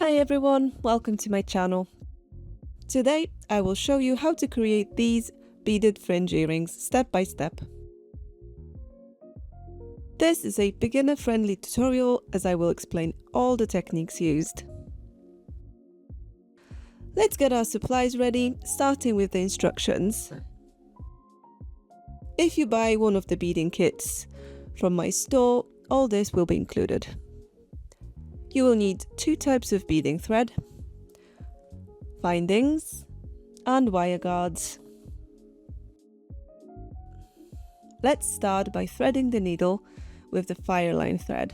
Hi everyone, welcome to my channel. Today I will show you how to create these beaded fringe earrings step by step. This is a beginner friendly tutorial as I will explain all the techniques used. Let's get our supplies ready, starting with the instructions. If you buy one of the beading kits from my store, all this will be included. You will need 2 types of beading thread, bindings and wire guards. Let's start by threading the needle with the Fireline thread.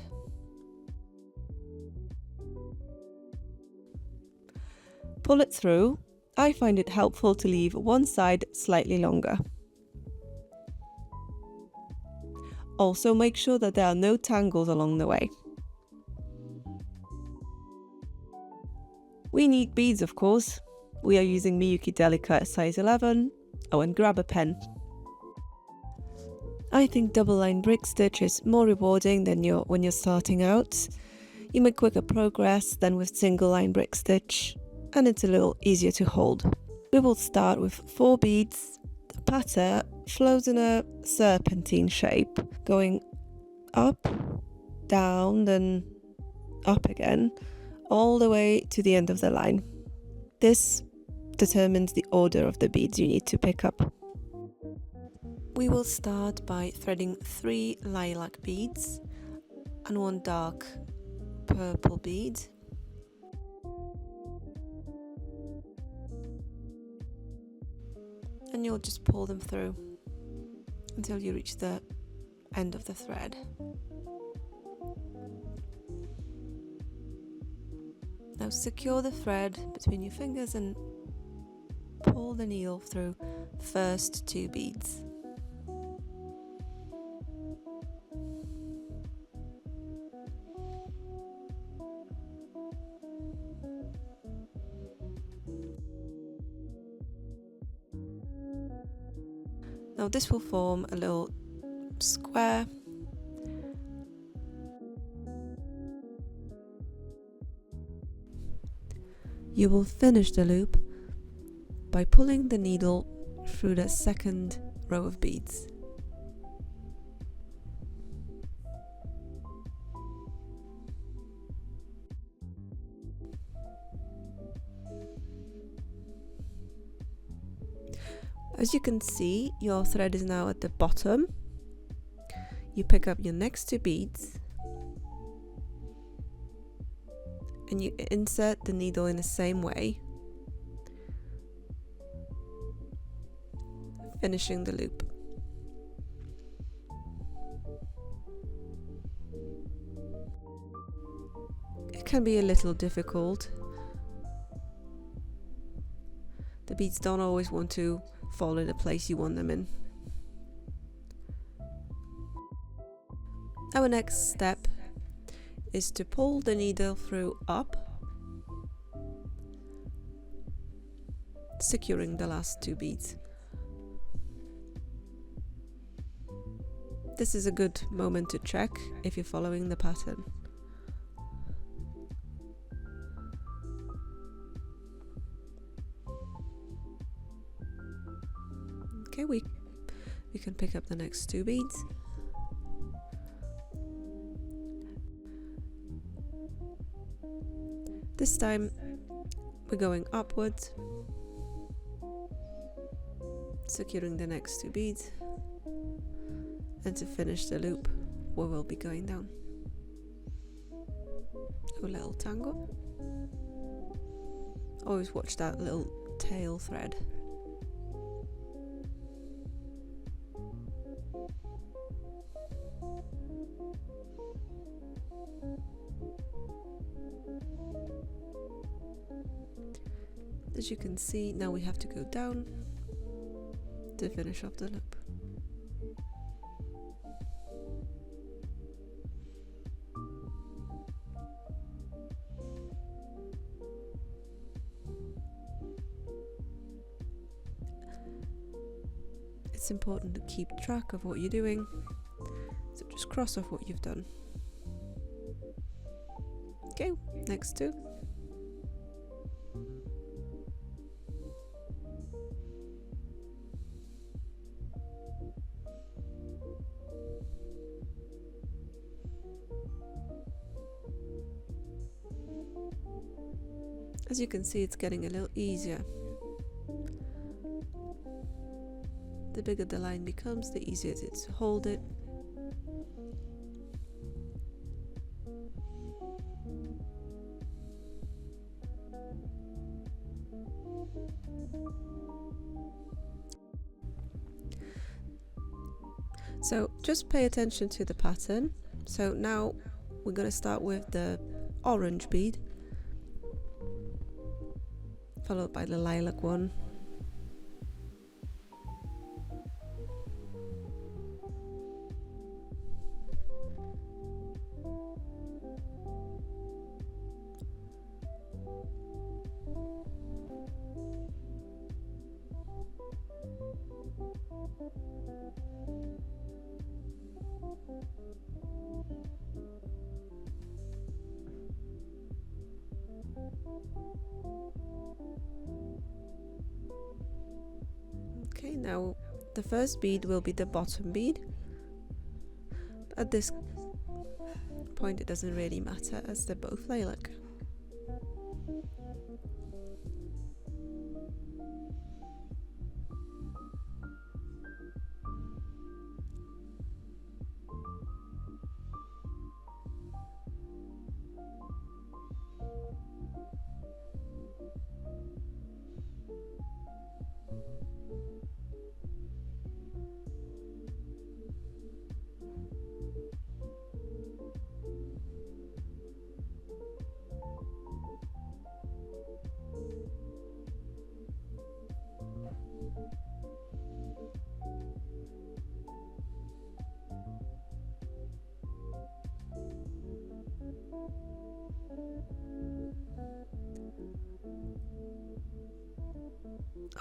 Pull it through. I find it helpful to leave one side slightly longer. Also make sure that there are no tangles along the way. We need beads, of course. We are using Miyuki Delica size 11. Oh, and grab a pen. I think double line brick stitch is more rewarding than when you're starting out. You make quicker progress than with single line brick stitch, and it's a little easier to hold. We will start with 4 beads. The pattern flows in a serpentine shape, going up, down, then up again, all the way to the end of the line. This determines the order of the beads you need to pick up. We will start by threading 3 lilac beads and 1 dark purple bead. And you'll just pull them through until you reach the end of the thread. Now secure the thread between your fingers and pull the needle through the first 2 beads. Now this will form a little square. You will finish the loop by pulling the needle through the second row of beads. As you can see, your thread is now at the bottom. You pick up your next 2 beads and you insert the needle in the same way, finishing the loop. It can be a little difficult. The beads don't always want to fall in the place you want them in. Our next step is to pull the needle through up, securing the last 2 beads. This is a good moment to check if you're following the pattern. Okay, we can pick up the next 2 beads. This time we're going upwards, securing the next 2 beads, and to finish the loop we will be going down. A little tangle. Always watch that little tail thread. As you can see, now we have to go down to finish off the loop. It's important to keep track of what you're doing, so just cross off what you've done. Okay, next 2. As you can see, it's getting a little easier. The bigger the line becomes, the easier it is to hold it. So just pay attention to the pattern. So now we're going to start with the orange bead, followed by the lilac one. Okay, now the first bead will be the bottom bead. At this point it doesn't really matter as they're both lilac.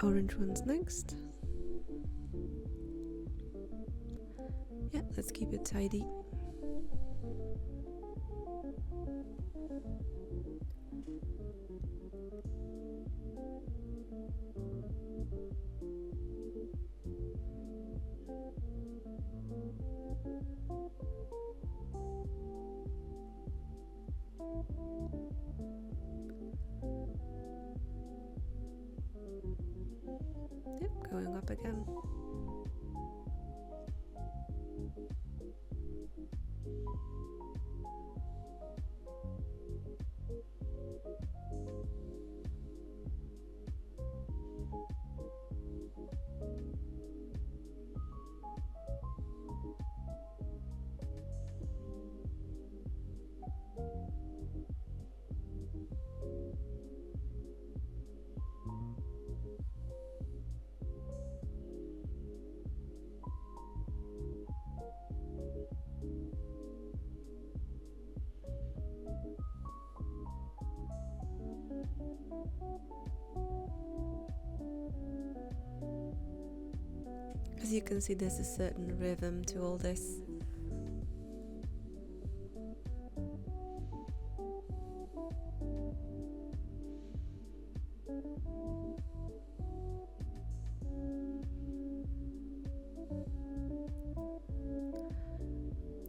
Orange one's next. Yeah, let's keep it tidy. Yep, going up again. As you can see, there's a certain rhythm to all this.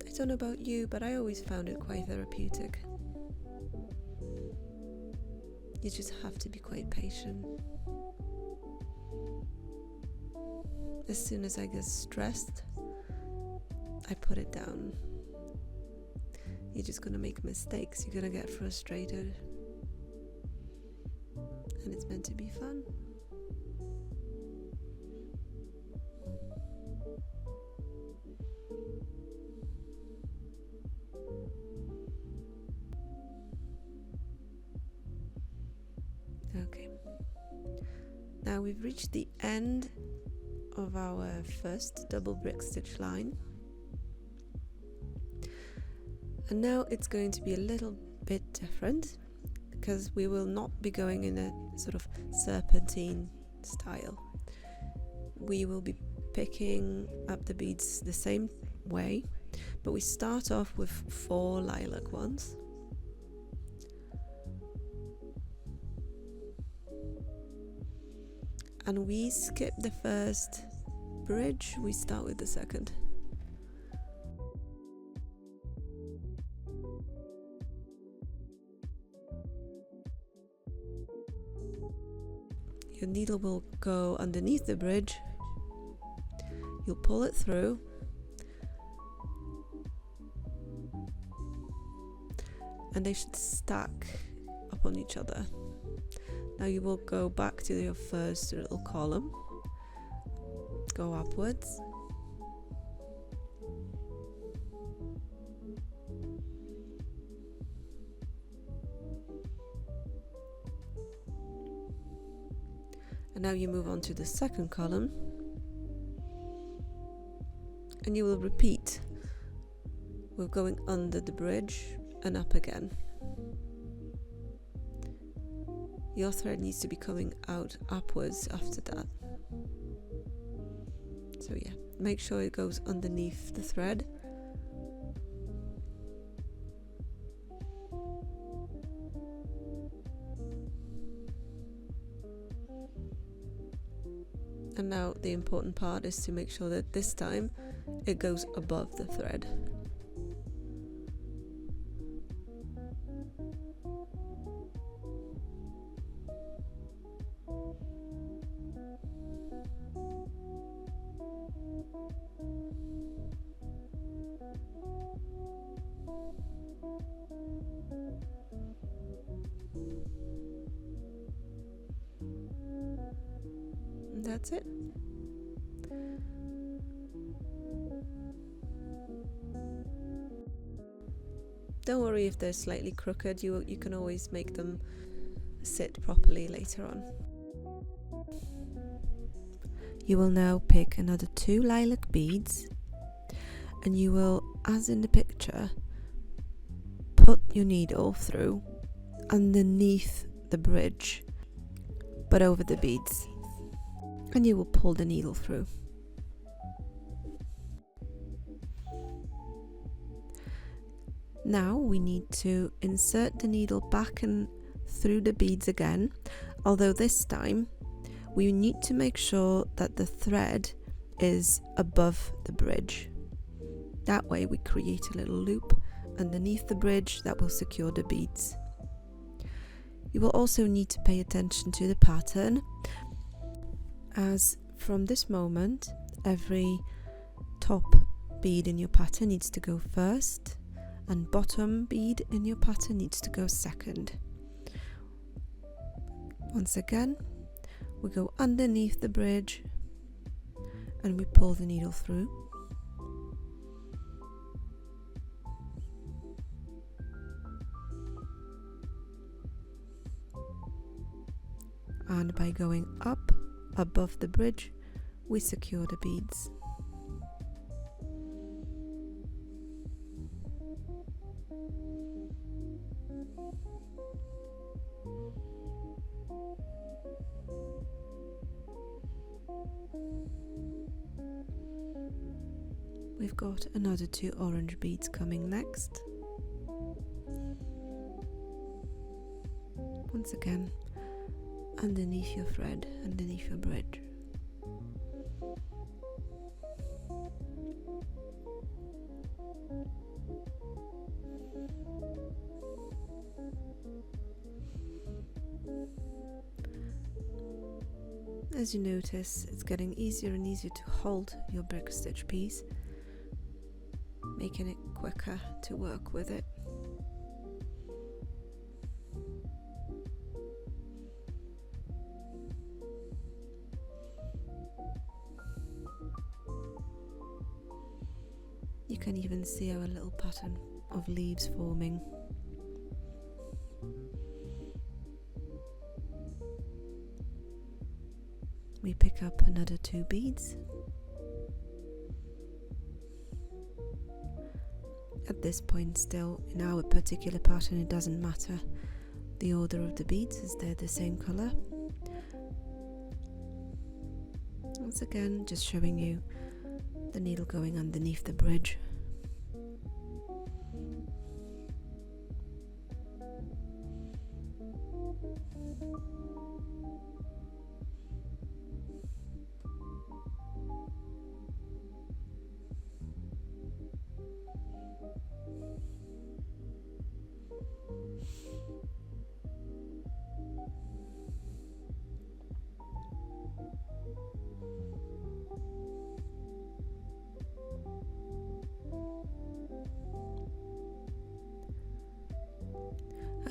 I don't know about you, but I always found it quite therapeutic. You just have to be quite patient. As soon as I get stressed, I put it down. You're just gonna make mistakes, you're gonna get frustrated. And it's meant to be fun. Okay. Now we've reached the end of our first double brick stitch line, and now it's going to be a little bit different because we will not be going in a sort of serpentine style. We will be picking up the beads the same way, but we start off with 4 lilac ones. And we skip the first bridge, we start with the second. Your needle will go underneath the bridge. You'll pull it through. And they should stack up on each other. Now you will go back to your first little column. Go upwards. And now you move on to the second column. And you will repeat. We're going under the bridge and up again. Your thread needs to be coming out upwards after that. So yeah, make sure it goes underneath the thread. And now the important part is to make sure that this time it goes above the thread. And that's it. Don't worry if they're slightly crooked, you can always make them sit properly later on. You will now pick another 2 lilac beads and you will, as in the picture, put your needle through underneath the bridge but over the beads, and you will pull the needle through. Now we need to insert the needle back and through the beads again, although this time we need to make sure that the thread is above the bridge. That way we create a little loop underneath the bridge that will secure the beads. You will also need to pay attention to the pattern, as from this moment every top bead in your pattern needs to go first and bottom bead in your pattern needs to go second. Once again, we go underneath the bridge and we pull the needle through. And by going up above the bridge, we secure the beads. We've got another 2 orange beads coming next. Once again, underneath your thread, underneath your bridge. As you notice, it's getting easier and easier to hold your brick stitch piece, making it quicker to work with it. You can even see our little pattern of leaves forming. We pick up another 2 beads. At this point still, in our particular pattern, it doesn't matter the order of the beads as they're the same colour. Once again, just showing you the needle going underneath the bridge.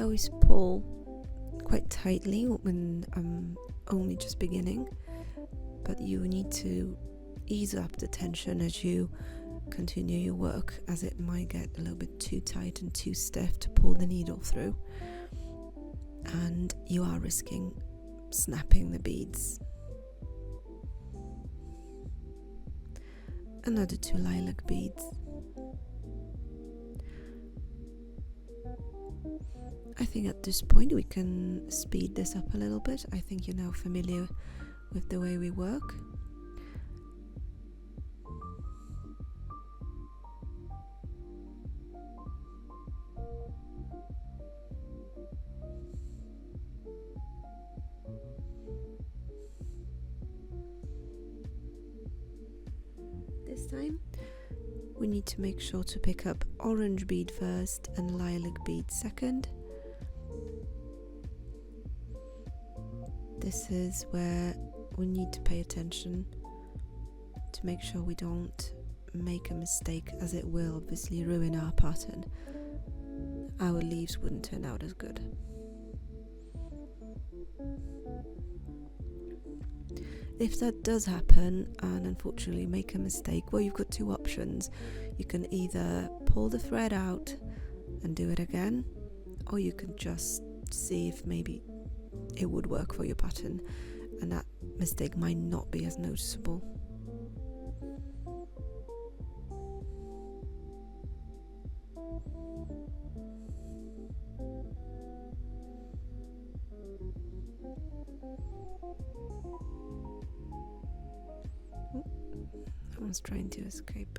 always pull quite tightly when I'm only just beginning, but you need to ease up the tension as you continue your work, as it might get a little bit too tight and too stiff to pull the needle through, and you are risking snapping the beads. Another 2 lilac beads. I think at this point we can speed this up a little bit. I think you're now familiar with the way we work. This time we need to make sure to pick up orange bead first and lilac bead second. This is where we need to pay attention to make sure we don't make a mistake, as it will obviously ruin our pattern. Our leaves wouldn't turn out as good. If that does happen and unfortunately make a mistake, well, you've got 2 options. You can either pull the thread out and do it again, or you can just see if maybe it would work for your pattern and that mistake might not be as noticeable. I was trying to escape.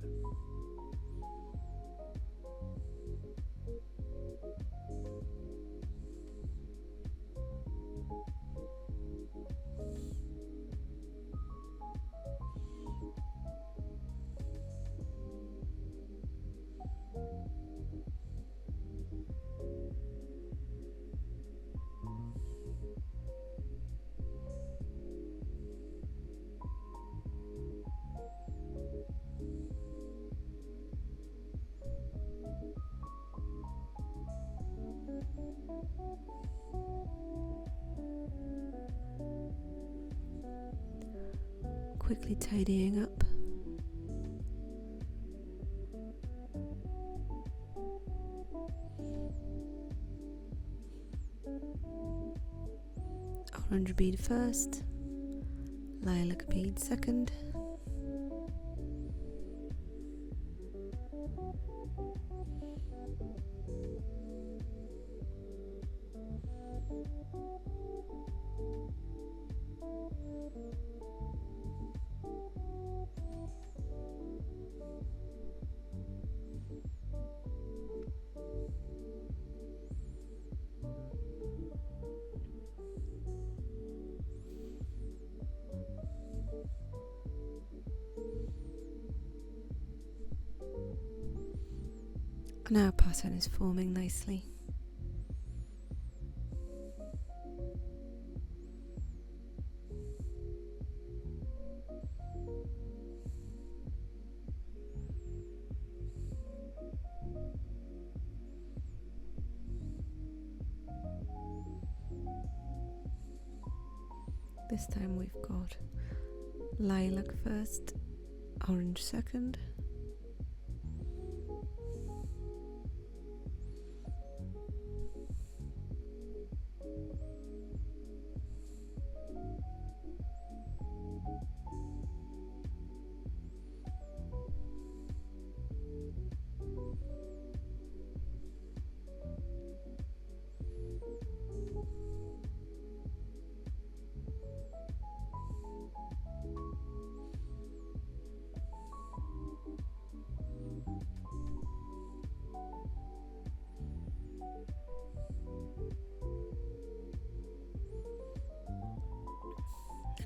Quickly tidying up. Orange bead first, lilac bead second. And our pattern is forming nicely. This time we've got lilac first, orange second.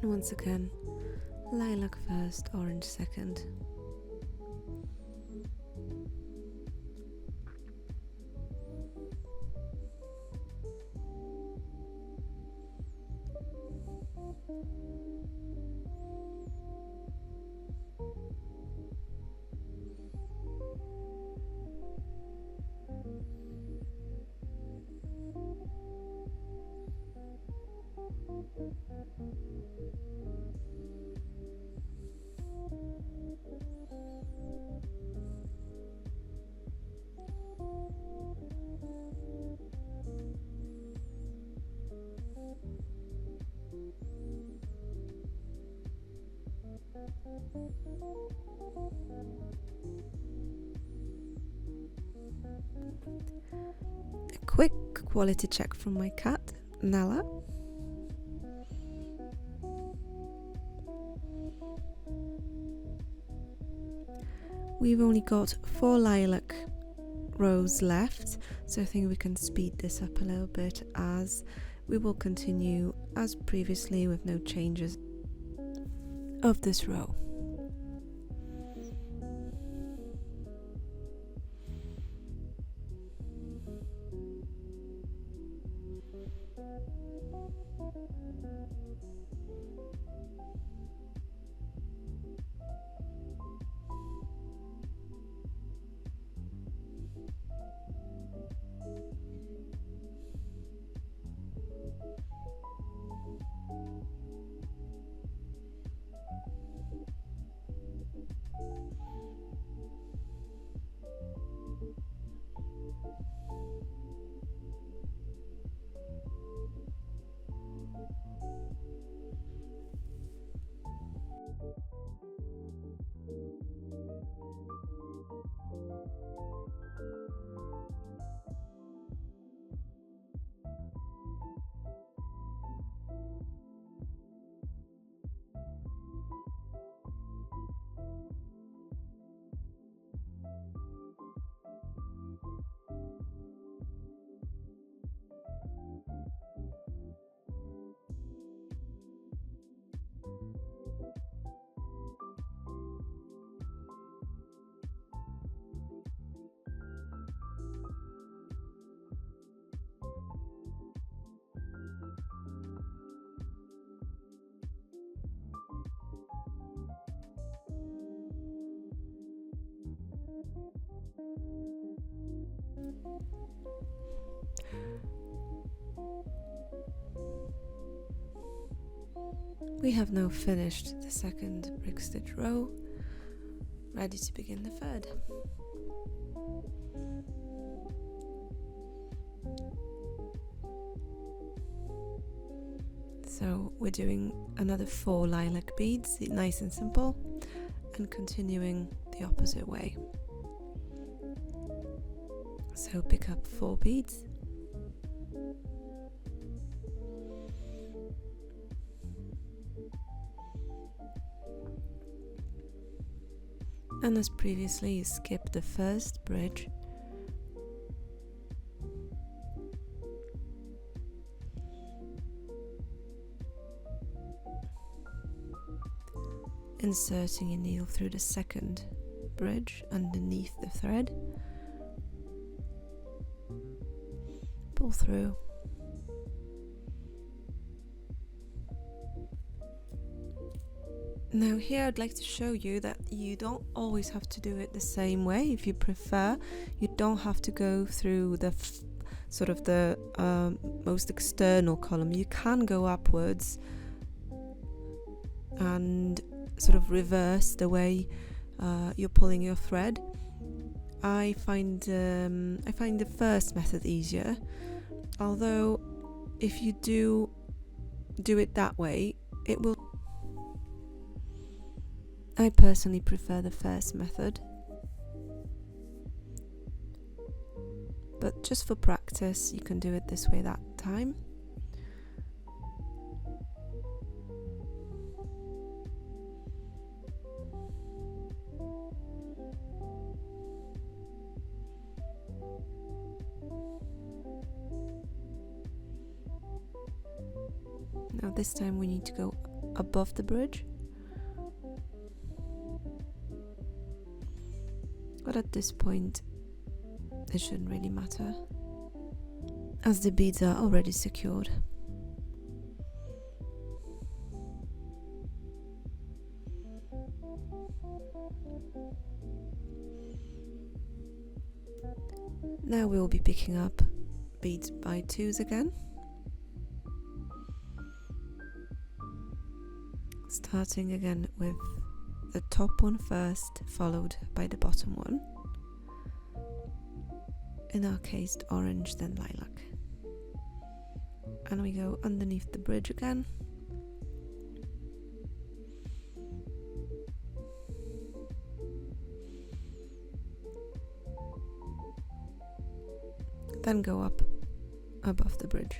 And once again, lilac first, orange second. A quick quality check from my cat, Nala. We've only got 4 lilac rows left, so I think we can speed this up a little bit as we will continue as previously with no changes of this row. We have now finished the second brick stitch row, ready to begin the third. So we're doing another 4 lilac beads, nice and simple, and continuing the opposite way. So pick up 4 beads, and as previously, you skip the first bridge inserting your needle through the second bridge underneath the thread, pull through, now here I'd like to show you that you don't always have to do it the same way. If you prefer, you don't have to go through the sort of the most external column. You can go upwards and sort of reverse the way you're pulling your thread. I find the first method easier, although if you do it that way, it will. I personally prefer the first method, but just for practice you can do it this way that time. Now this time we need to go above the bridge, but at this point it shouldn't really matter as the beads are already secured. Now we will be picking up beads by twos again. Starting again with the top one first, followed by the bottom one. In our case, orange, then lilac. And we go underneath the bridge again. Then go up above the bridge.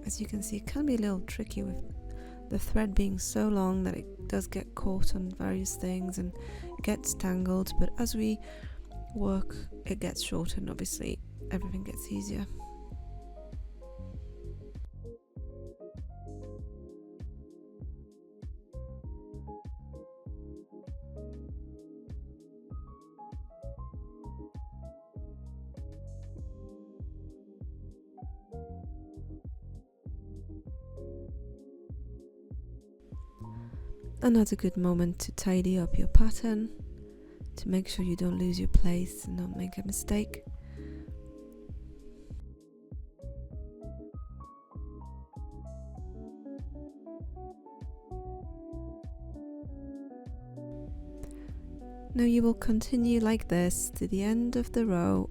As you can see, it can be a little tricky with the thread being so long that it does get caught on various things and gets tangled, but as we work it gets shorter and obviously everything gets easier. Another good moment to tidy up your pattern, to make sure you don't lose your place and not make a mistake. Now you will continue like this to the end of the row.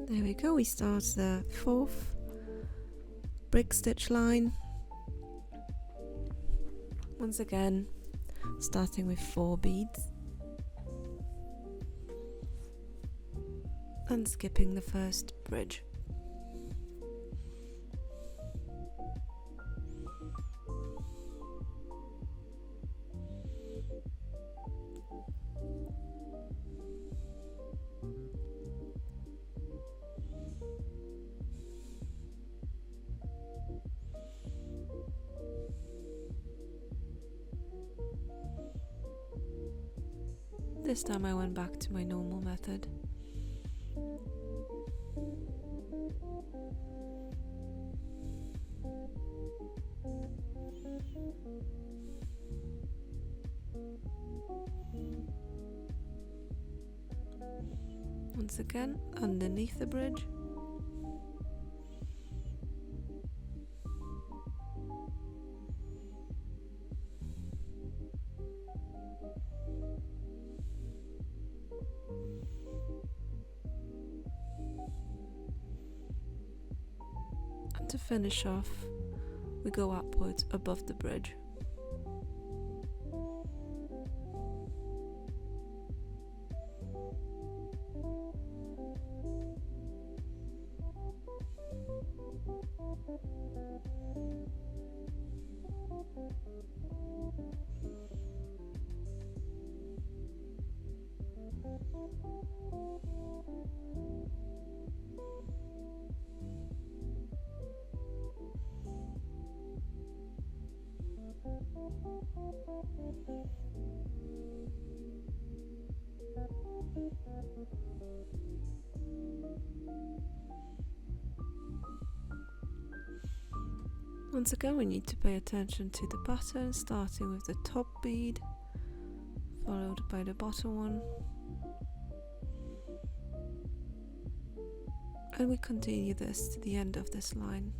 There we go, we start the 4th brick stitch line. Once again, starting with 4 beads and skipping the first bridge. This time I went back to my normal method. Once again, underneath the bridge. And to finish off, we go upwards above the bridge. Once again, we need to pay attention to the pattern, starting with the top bead, followed by the bottom one, and we continue this to the end of this line.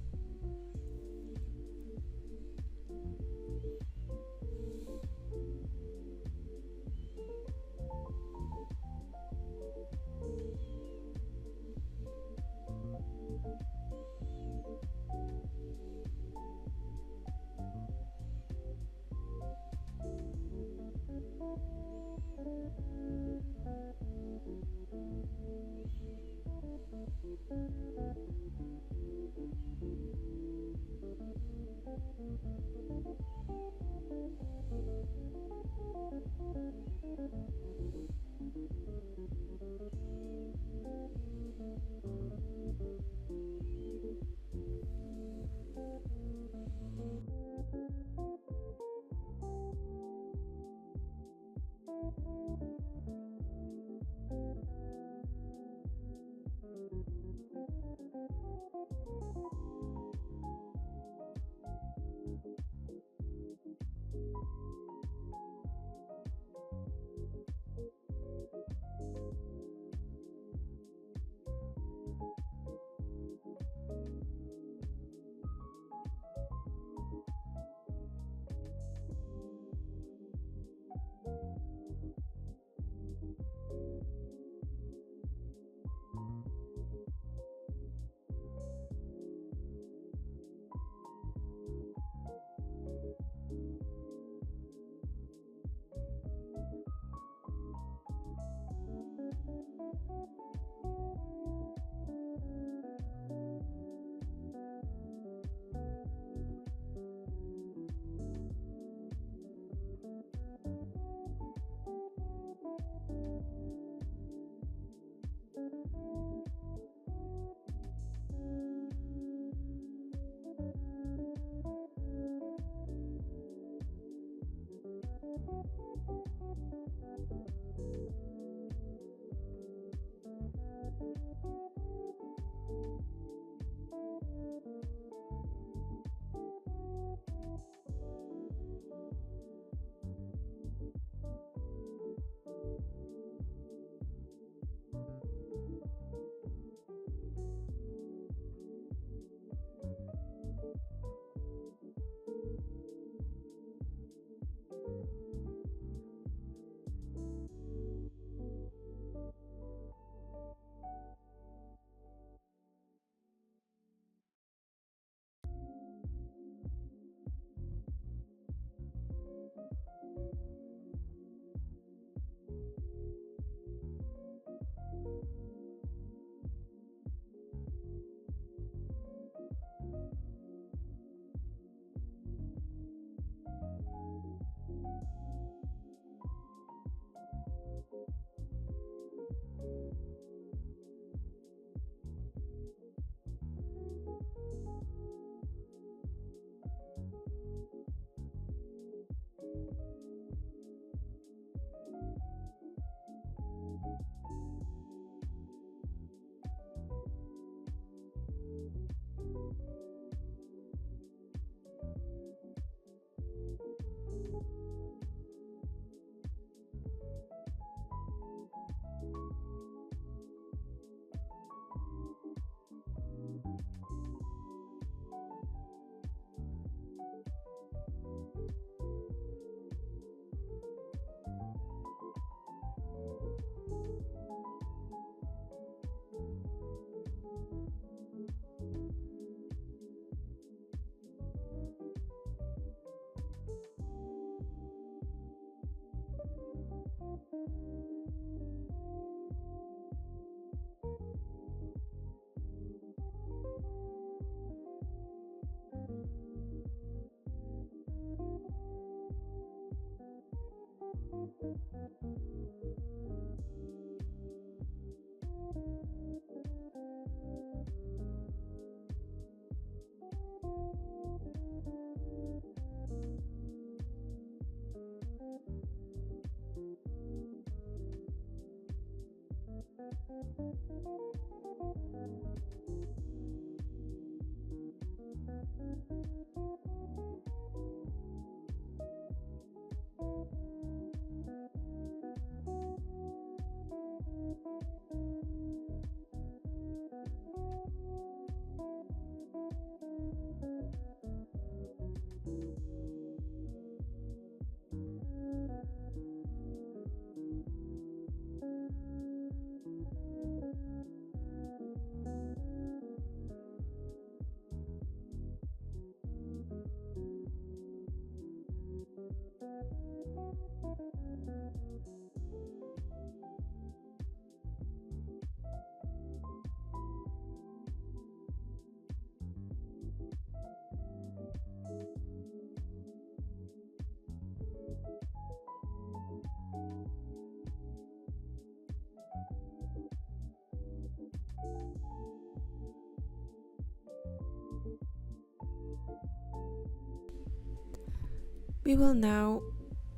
We will now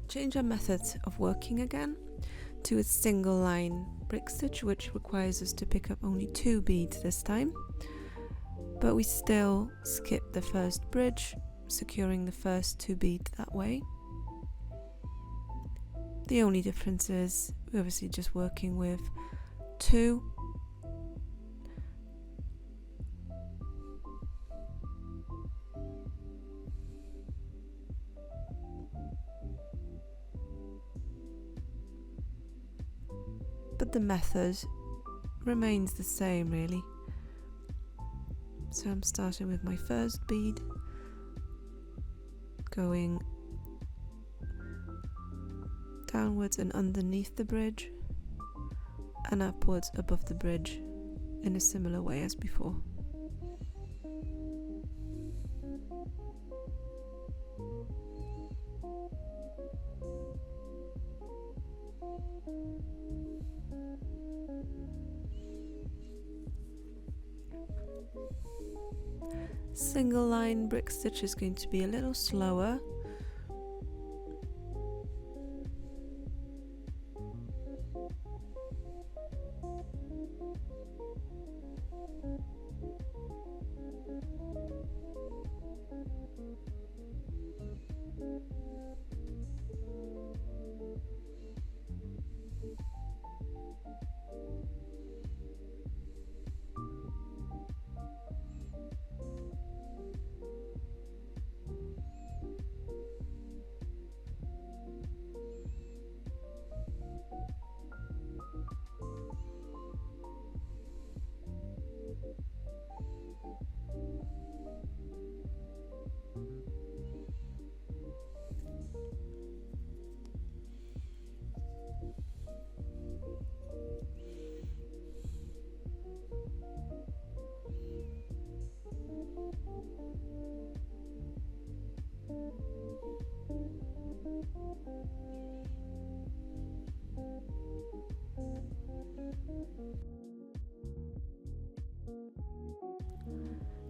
change our method of working again to a single line brick stitch, which requires us to pick up only 2 beads this time, but we still skip the first bridge, securing the first 2 beads that way. The only difference is we're obviously just working with 2 . But the method remains the same really. So I'm starting with my first bead, going downwards and underneath the bridge, and upwards above the bridge in a similar way as before. Single line brick stitch is going to be a little slower.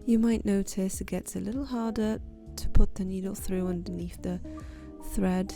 You might notice it gets a little harder to put the needle through underneath the thread.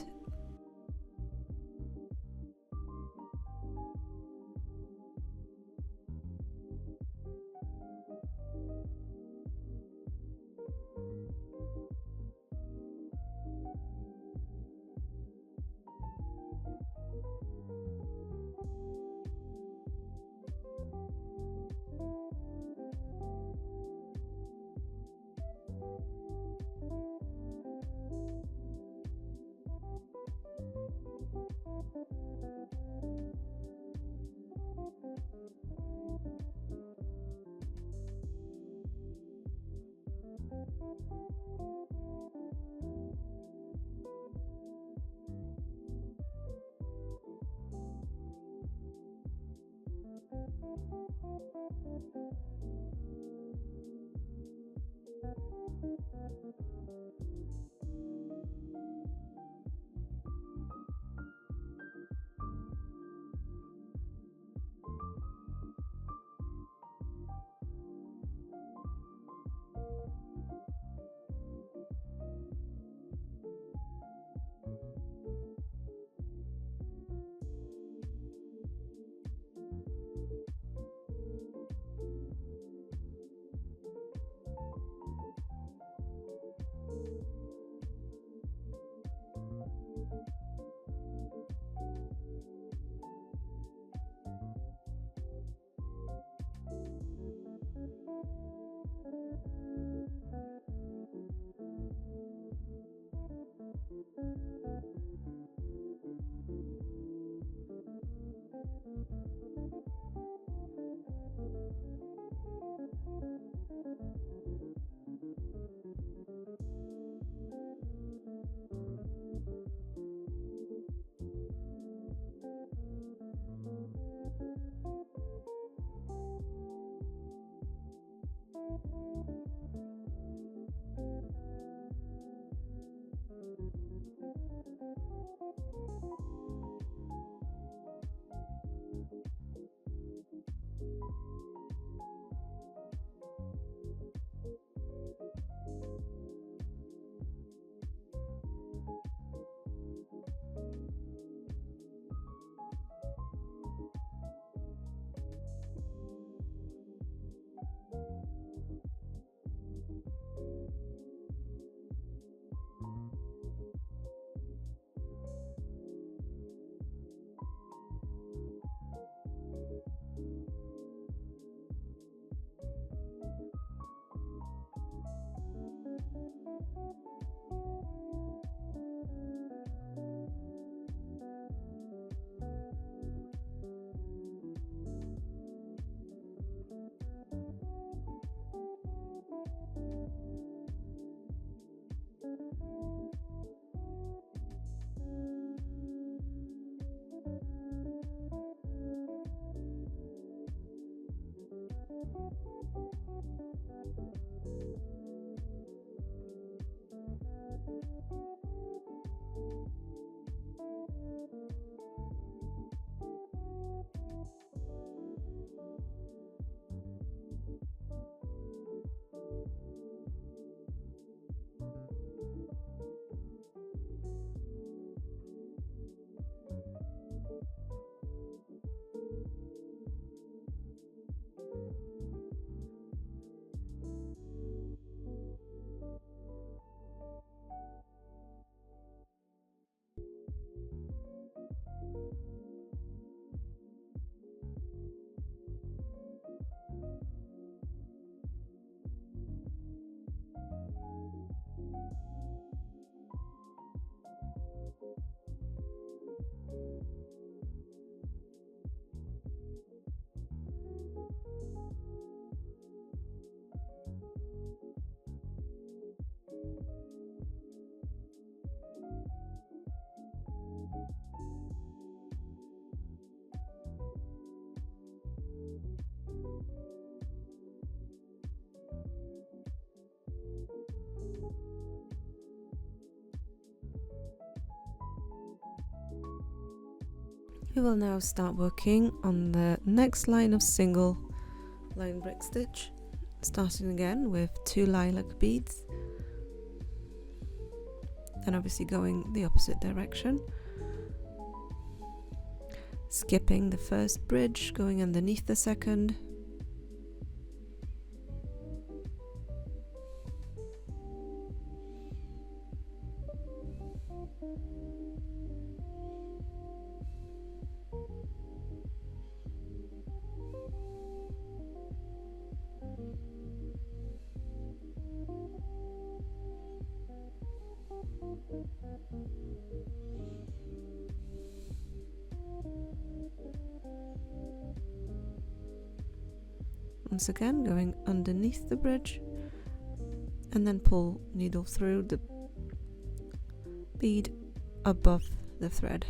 We will now start working on the next line of single line brick stitch, starting again with 2 lilac beads, then obviously going the opposite direction, skipping the first bridge, going underneath the second, once again going underneath the bridge, and then pull needle through the bead above the thread.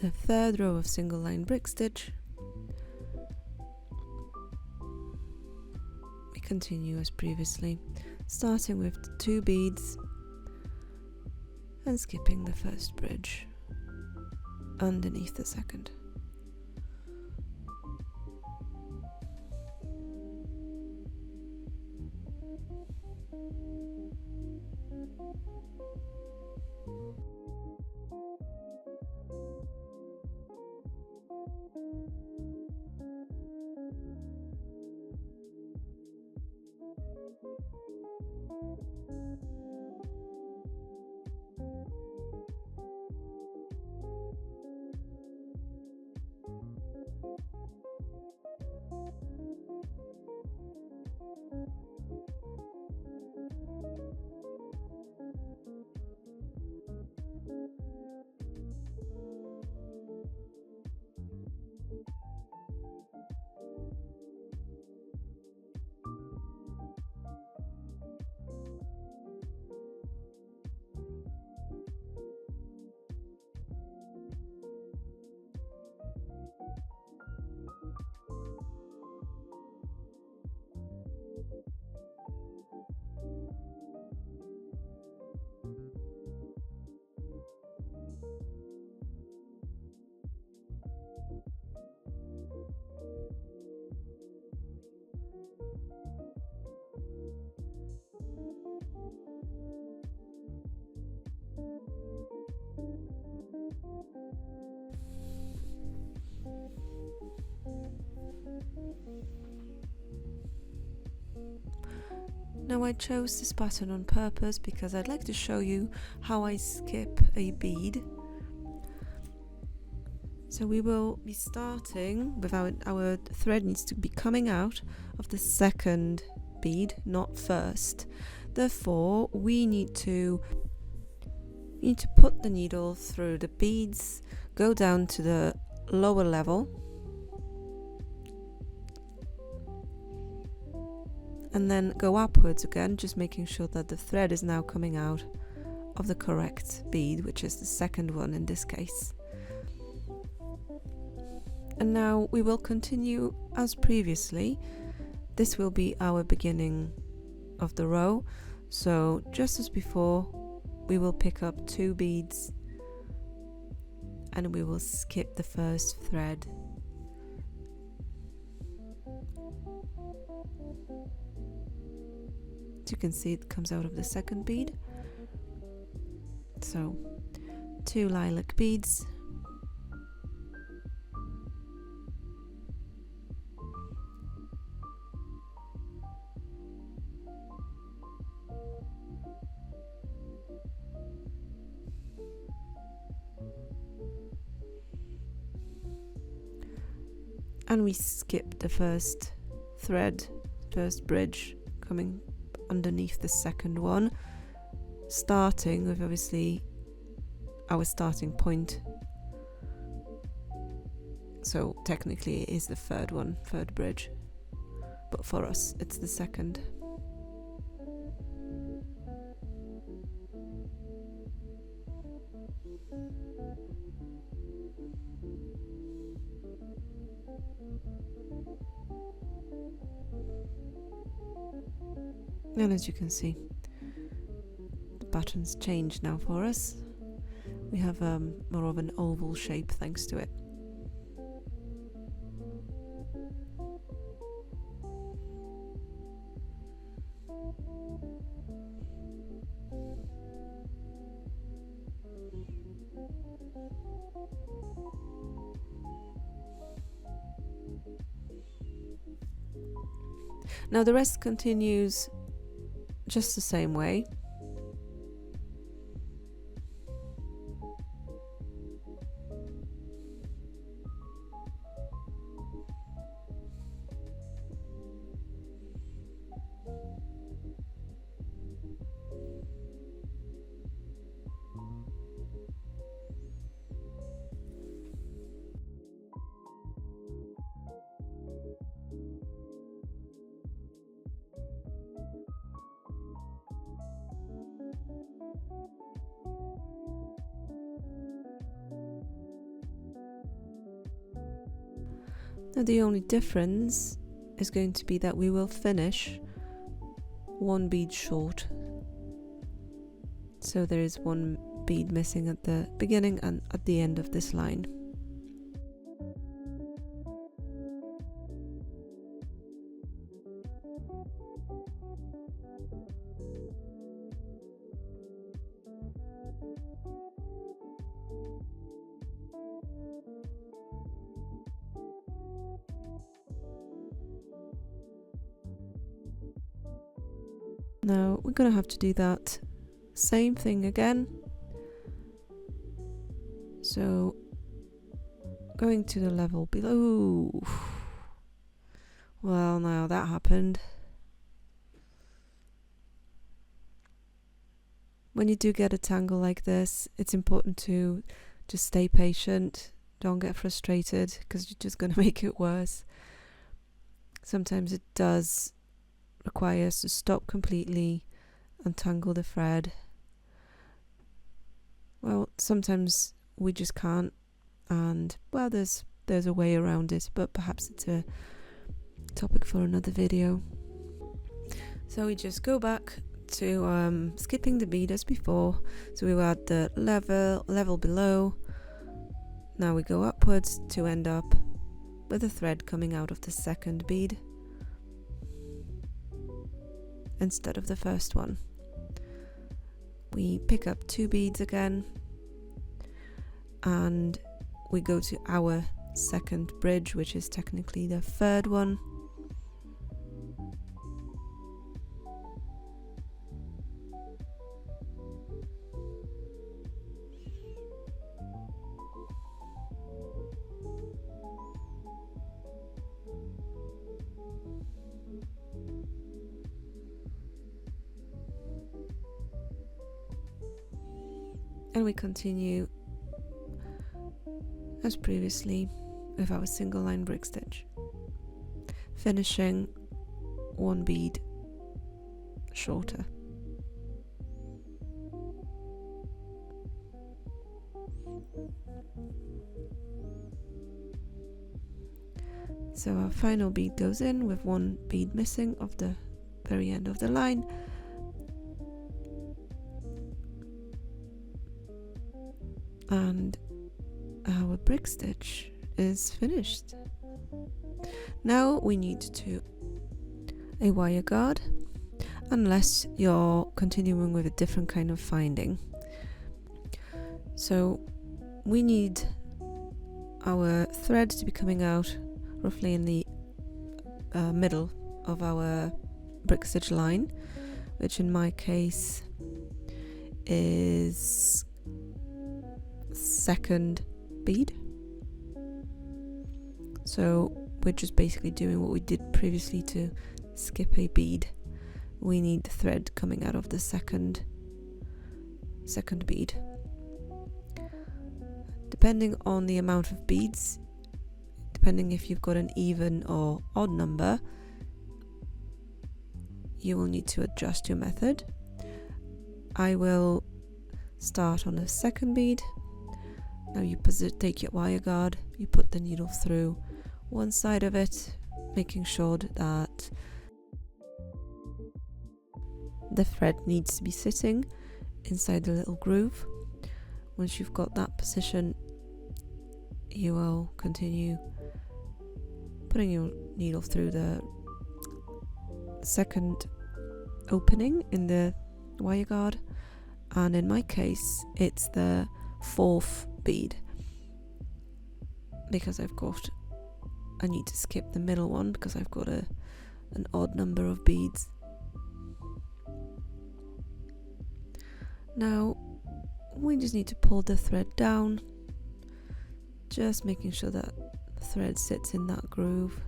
The third row of single line brick stitch, we continue as previously, starting with 2 beads and skipping the first bridge underneath the second. Now I chose this pattern on purpose because I'd like to show you how I skip a bead. So we will be starting with our thread needs to be coming out of the second bead, not first. Therefore, we need to put the needle through the beads, go down to the lower level, and then go upwards again, just making sure that the thread is now coming out of the correct bead, which is the second one in this case. And now we will continue as previously. This will be our beginning of the row, so just as before, we will pick up 2 beads and we will skip the first thread. As you can see, it comes out of the second bead. So 2 lilac beads, and we skip the first thread, first bridge coming underneath the second one, starting with obviously our starting point. So technically it is the third one, third bridge, but for us it's the second. And as you can see, the pattern's changed now for us. We have more of an oval shape thanks to it. Now the rest continues just the same way. Now the only difference is going to be that we will finish 1 bead short. So there is 1 bead missing at the beginning and at the end of this line. Now we're going to have to do that same thing again. So going to the level below. Well, now that happened. When you do get a tangle like this, it's important to just stay patient. Don't get frustrated because you're just going to make it worse. Sometimes it does require us to stop completely, untangle the thread. Well, sometimes we just can't, and well, there's a way around it, but perhaps it's a topic for another video. So we just go back to skipping the bead as before. So we were at the level below. Now we go upwards to end up with a thread coming out of the second bead instead of the first one. We pick up 2 beads again and we go to our second bridge, which is technically the third one. And we continue as previously with our single line brick stitch, finishing 1 bead shorter. So our final bead goes in with one bead missing of the very end of the line. And our brick stitch is finished. Now we need to a wire guard, unless you're continuing with a different kind of finding. So we need our thread to be coming out roughly in the middle of our brick stitch line, which in my case is second bead. So we're just basically doing what we did previously to skip a bead. We need the thread coming out of the second bead. Depending on the amount of beads, depending if you've got an even or odd number, you will need to adjust your method. I will start on the second bead. Now you take your wire guard, you put the needle through one side of it, making sure that the thread needs to be sitting inside the little groove. Once you've got that position, you will continue putting your needle through the second opening in the wire guard, and in my case it's the fourth bead, because I need to skip the middle one because I've got an odd number of beads. Now we just need to pull the thread down, just making sure that the thread sits in that groove.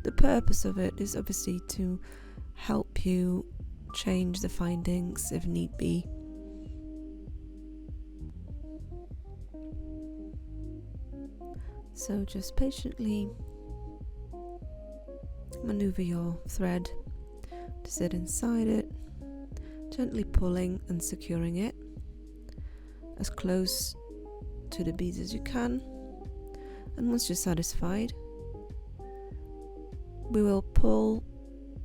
The purpose of it is obviously to help you change the findings if need be. So just patiently maneuver your thread to sit inside it, gently pulling and securing it as close to the beads as you can. And once you're satisfied, we will pull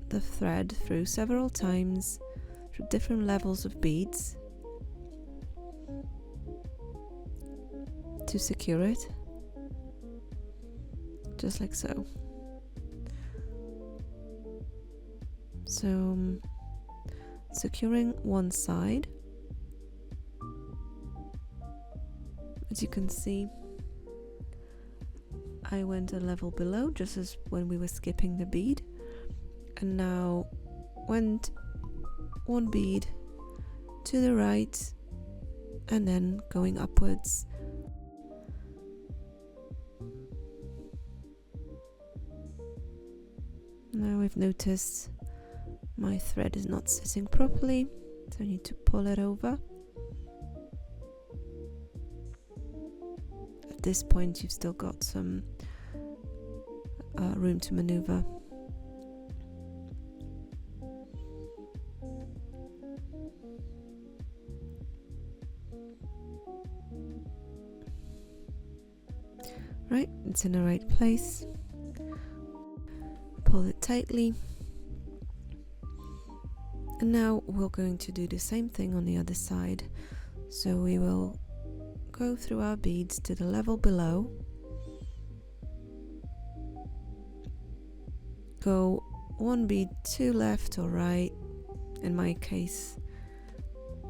the thread through several times through different levels of beads to secure it, just like so. So securing one side, as you can see, I went a level below just as when we were skipping the bead, and now went one bead to the right and then going upwards. Now I've noticed my thread is not sitting properly, so I need to pull it over. At this point you've still got some room to maneuver. Right, it's in the right place. Pull it tightly. And now we're going to do the same thing on the other side. So we will go through our beads to the level below. Go one bead to left or right. In my case,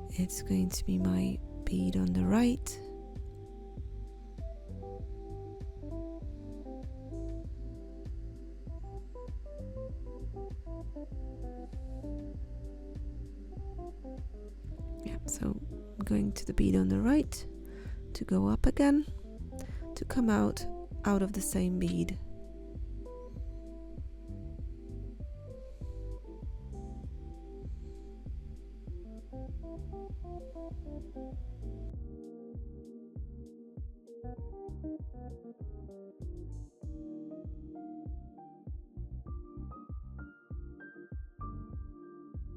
it's going to be my bead on the right. Yeah, so I'm going to the bead on the right to go up again, to come out of the same bead.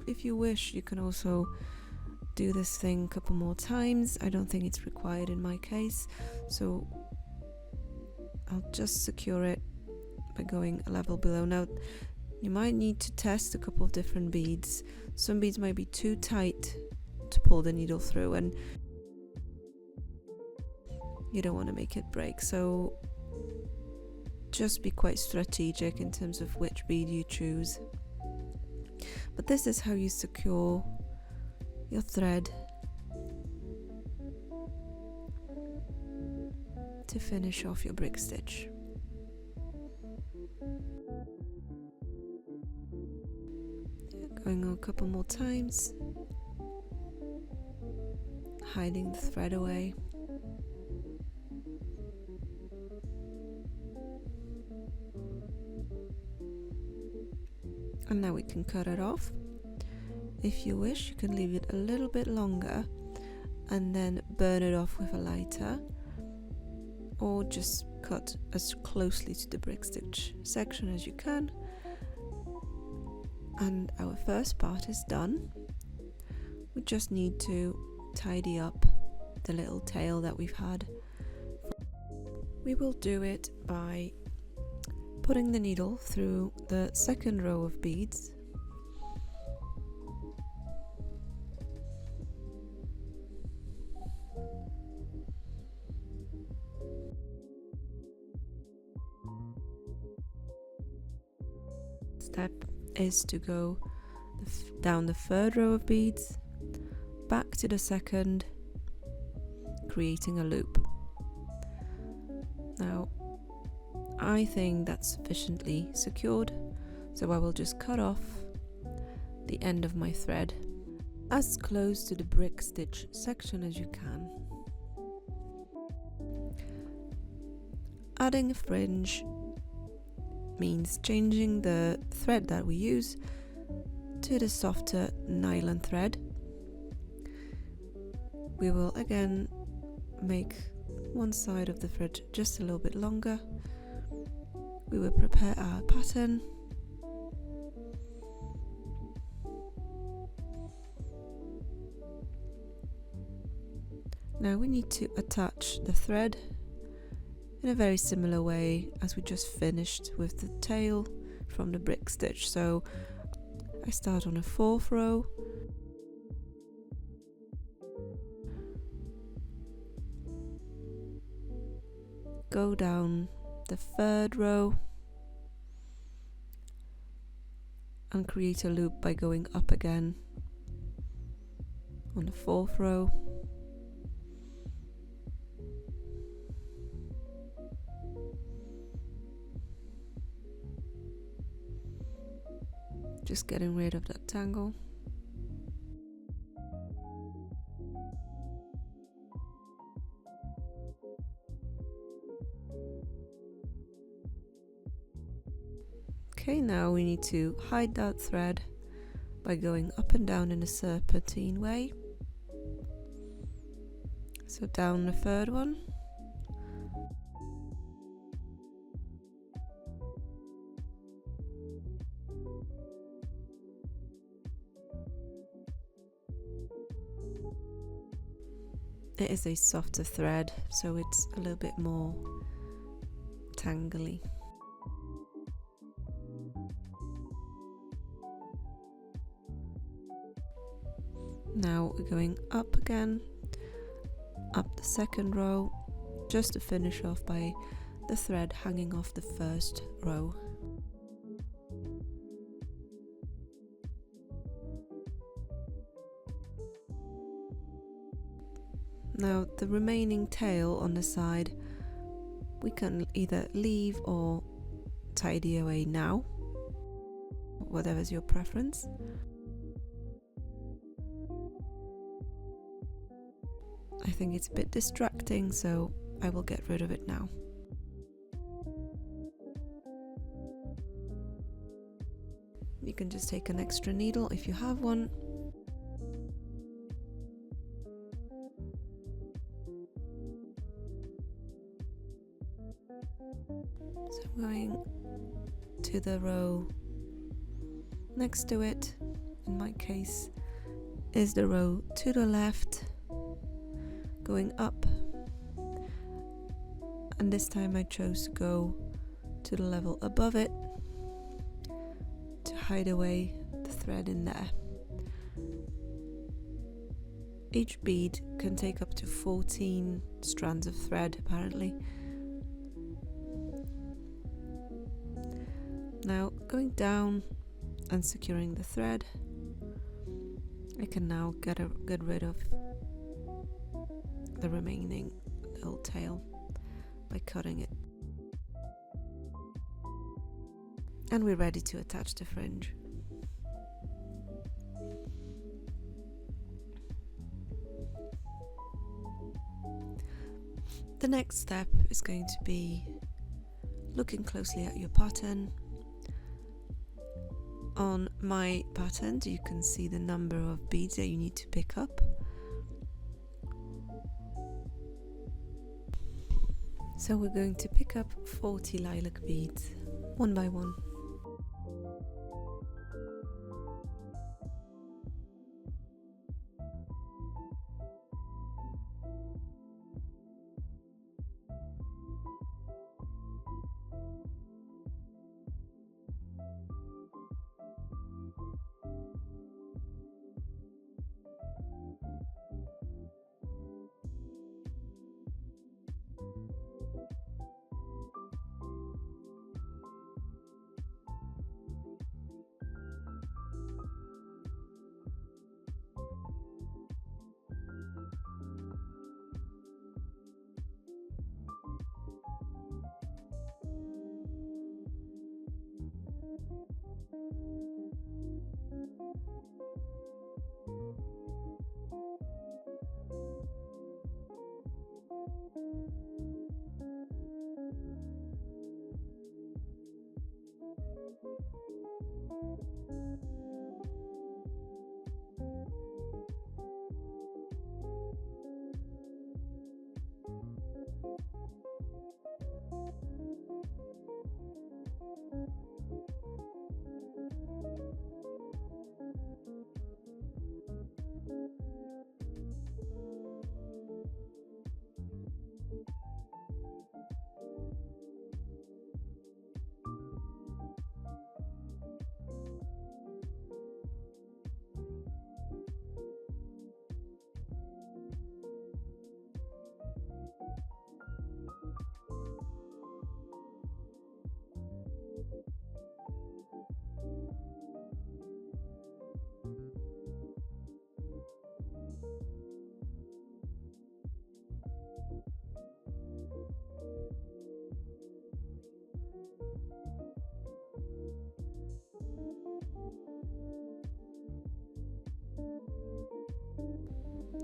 If you wish, you can also do this thing a couple more times. I don't think it's required in my case, so I'll just secure it by going a level below. Now, you might need to test a couple of different beads. Some beads might be too tight to pull the needle through, and you don't want to make it break, so just be quite strategic in terms of which bead you choose. But this is how you secure your thread to finish off your brick stitch. Going on a couple more times, hiding the thread away. And now we can cut it off. If you wish, you can leave it a little bit longer and then burn it off with a lighter, or just cut as closely to the brick stitch section as you can. And our first part is done. We just need to tidy up the little tail that we've had. We will do it by putting the needle through the second row of beads, step is to go down the third row of beads, back to the second, creating a loop. Now, I think that's sufficiently secured, so I will just cut off the end of my thread as close to the brick stitch section as you can. Adding a fringe means changing the thread that we use to the softer nylon thread. We will again make one side of the thread just a little bit longer. We will prepare our pattern. Now we need to attach the thread in a very similar way as we just finished with the tail from the brick stitch. So I start on a fourth row, go down the third row and create a loop by going up again on the fourth row. Just getting rid of that tangle. Okay, now we need to hide that thread by going up and down in a serpentine way. So down the third one. It is a softer thread, so it's a little bit more tangly. Now we're going up again, up the second row, just to finish off by the thread hanging off the first row. Now the remaining tail on the side we can either leave or tidy away now, whatever's your preference. I think it's a bit distracting, so I will get rid of it now. You can just take an extra needle if you have one. So I'm going to the row next to it. In my case is the row to the left, going up, and this time I chose to go to the level above it to hide away the thread in there. Each bead can take up to 14 strands of thread apparently. Now going down and securing the thread, I can now get rid of the remaining little tail by cutting it. And we're ready to attach the fringe. The next step is going to be looking closely at your pattern. On my pattern, you can see the number of beads that you need to pick up. So we're going to pick up 40 lilac beads, one by one.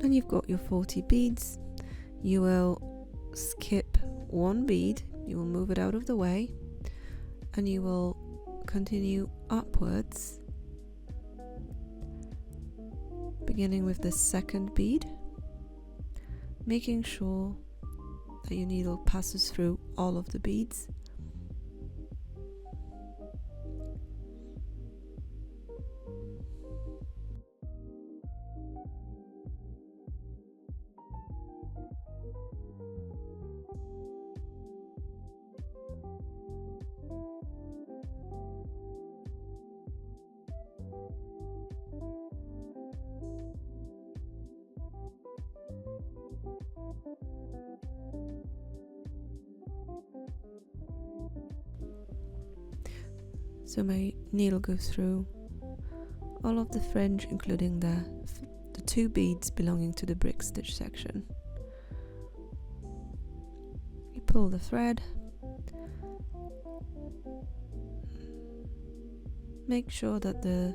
When you've got your 40 beads, you will skip one bead, you will move it out of the way, and you will continue upwards, beginning with the second bead, making sure that your needle passes through all of the beads. So my needle goes through all of the fringe, including the 2 beads belonging to the brick stitch section. You pull the thread, make sure that the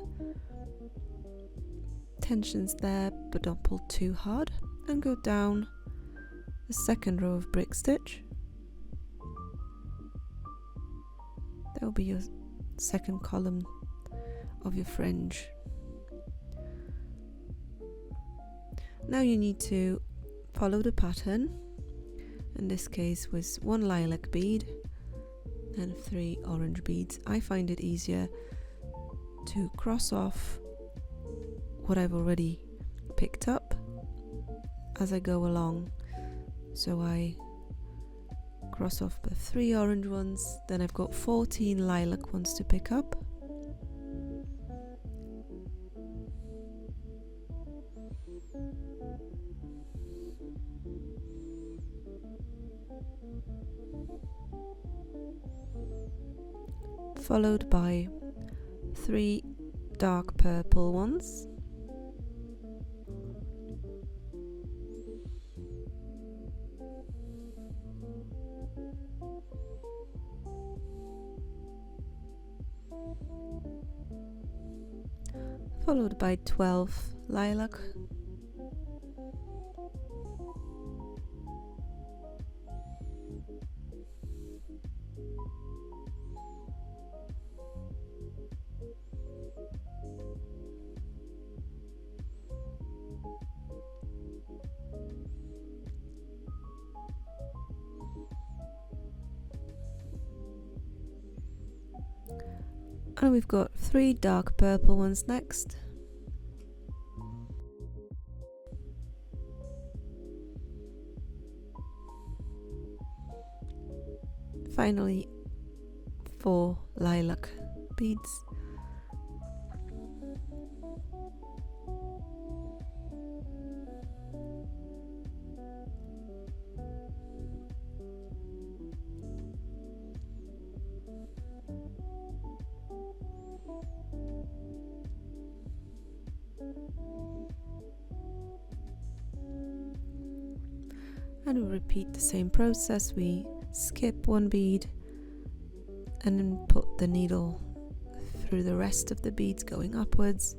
tension's there but don't pull too hard, and go down the second row of brick stitch. That will be your second column of your fringe. Now you need to follow the pattern in this case was 1 lilac bead and 3 orange beads. I find it easier to cross off what I've already picked up as I go along. So I cross off the 3 orange ones, then I've got 14 lilac ones to pick up. Followed by 3 dark purple ones. Followed by 12 lilac. And we've got 3 dark purple ones next. Finally, 4 lilac beads. And we repeat the same process. We skip 1 bead and then put the needle through the rest of the beads going upwards.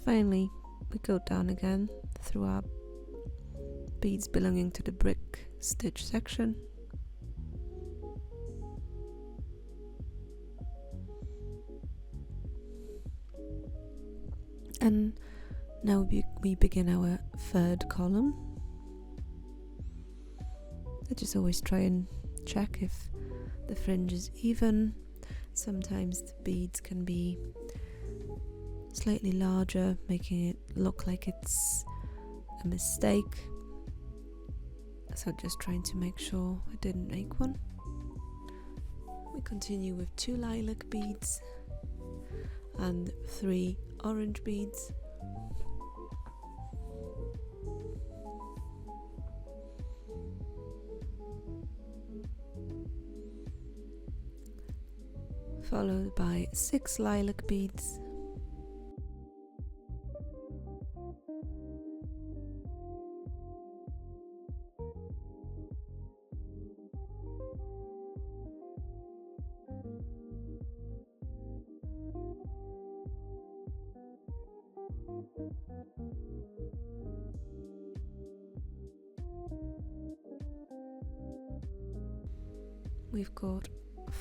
Finally, we go down again through our beads belonging to the brick stitch section. And now we begin our 3rd column. I just always try and check if the fringe is even. Sometimes the beads can be slightly larger, making it look like it's a mistake. So just trying to make sure I didn't make one. We continue with 2 lilac beads and 3 orange beads. Followed by 6 lilac beads. We've got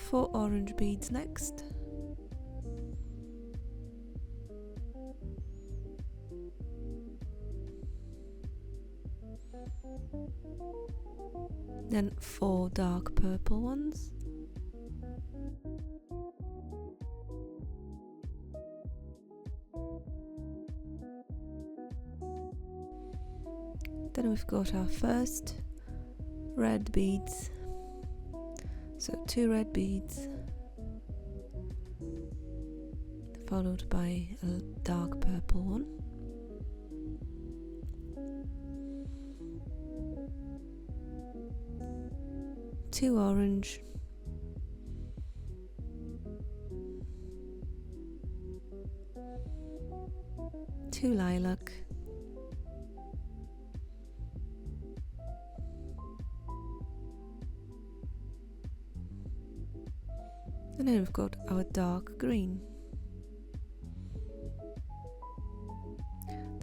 4 orange beads next. Then 4 dark purple ones. Then we've got our first red beads. So 2 red beads, followed by a dark purple one, two orange, two lilac, and then we've got our dark green,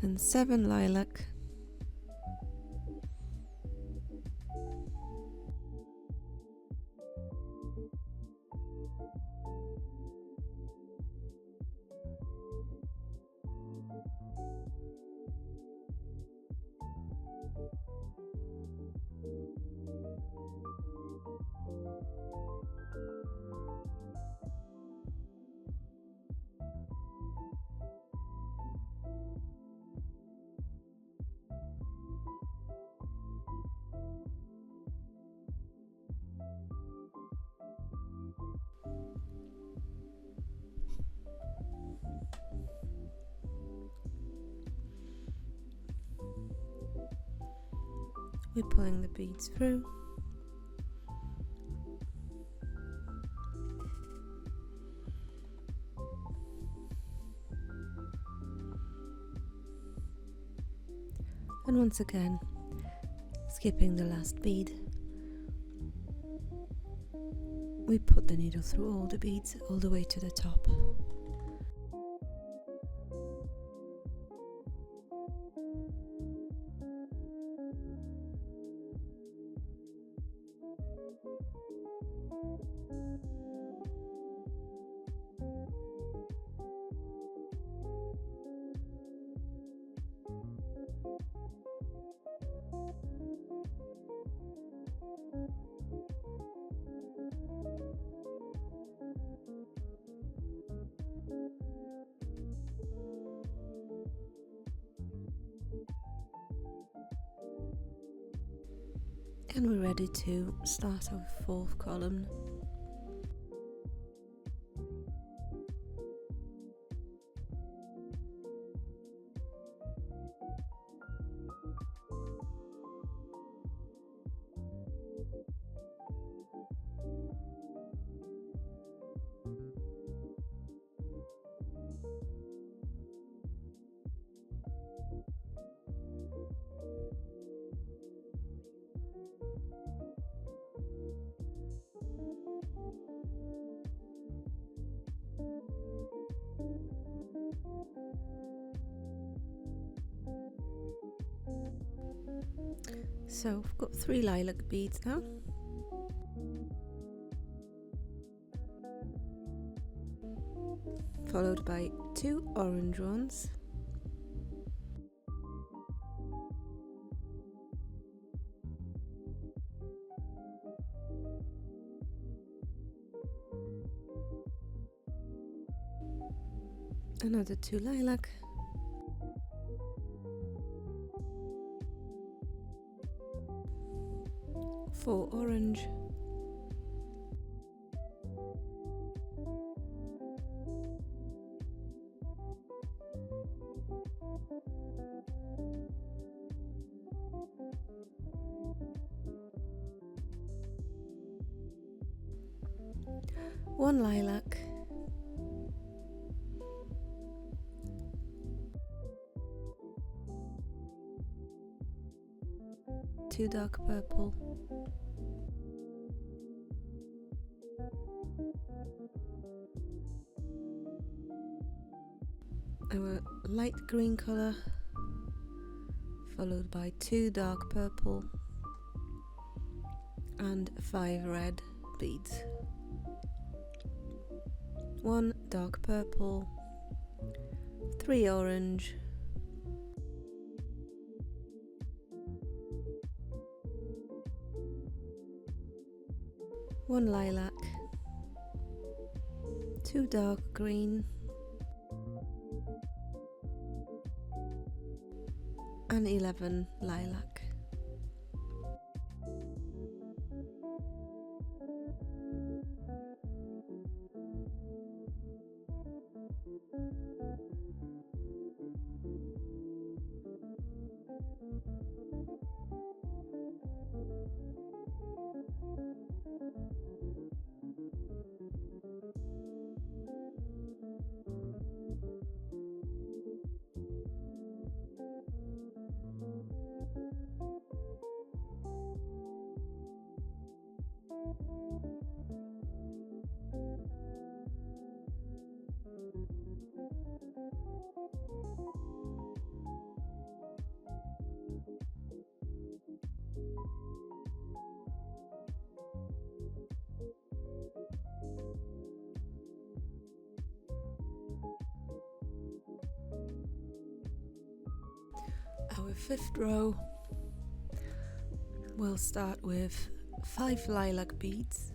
then 7 lilac, we're pulling the beads through. And once again, skipping the last bead, we put the needle through all the beads all the way to the top. And we're ready to start our 4th column. So I've got 3 lilac beads now. Followed by 2 orange ones. Another 2 lilac. 4 orange, one lilac, two dark purple, our light green color, followed by 2 dark purple and 5 red beads. 1 dark purple, 3 orange, 1 lilac, 2 dark green, and 11 lilac. our 5th row, we'll start with 5 lilac beads.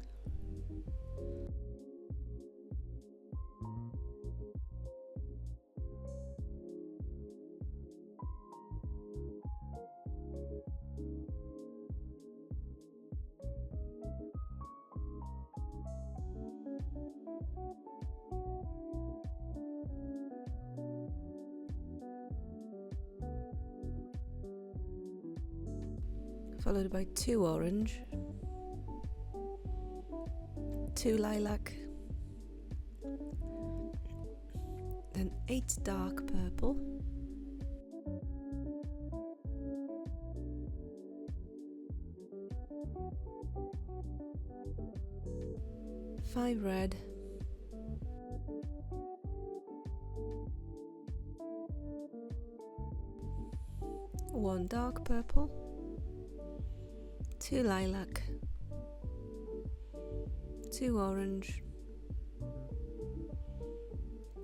Followed by 2 orange, 2 lilac, then 8 dark purple, 5 red, 1 dark purple, 2 lilac, 2 orange,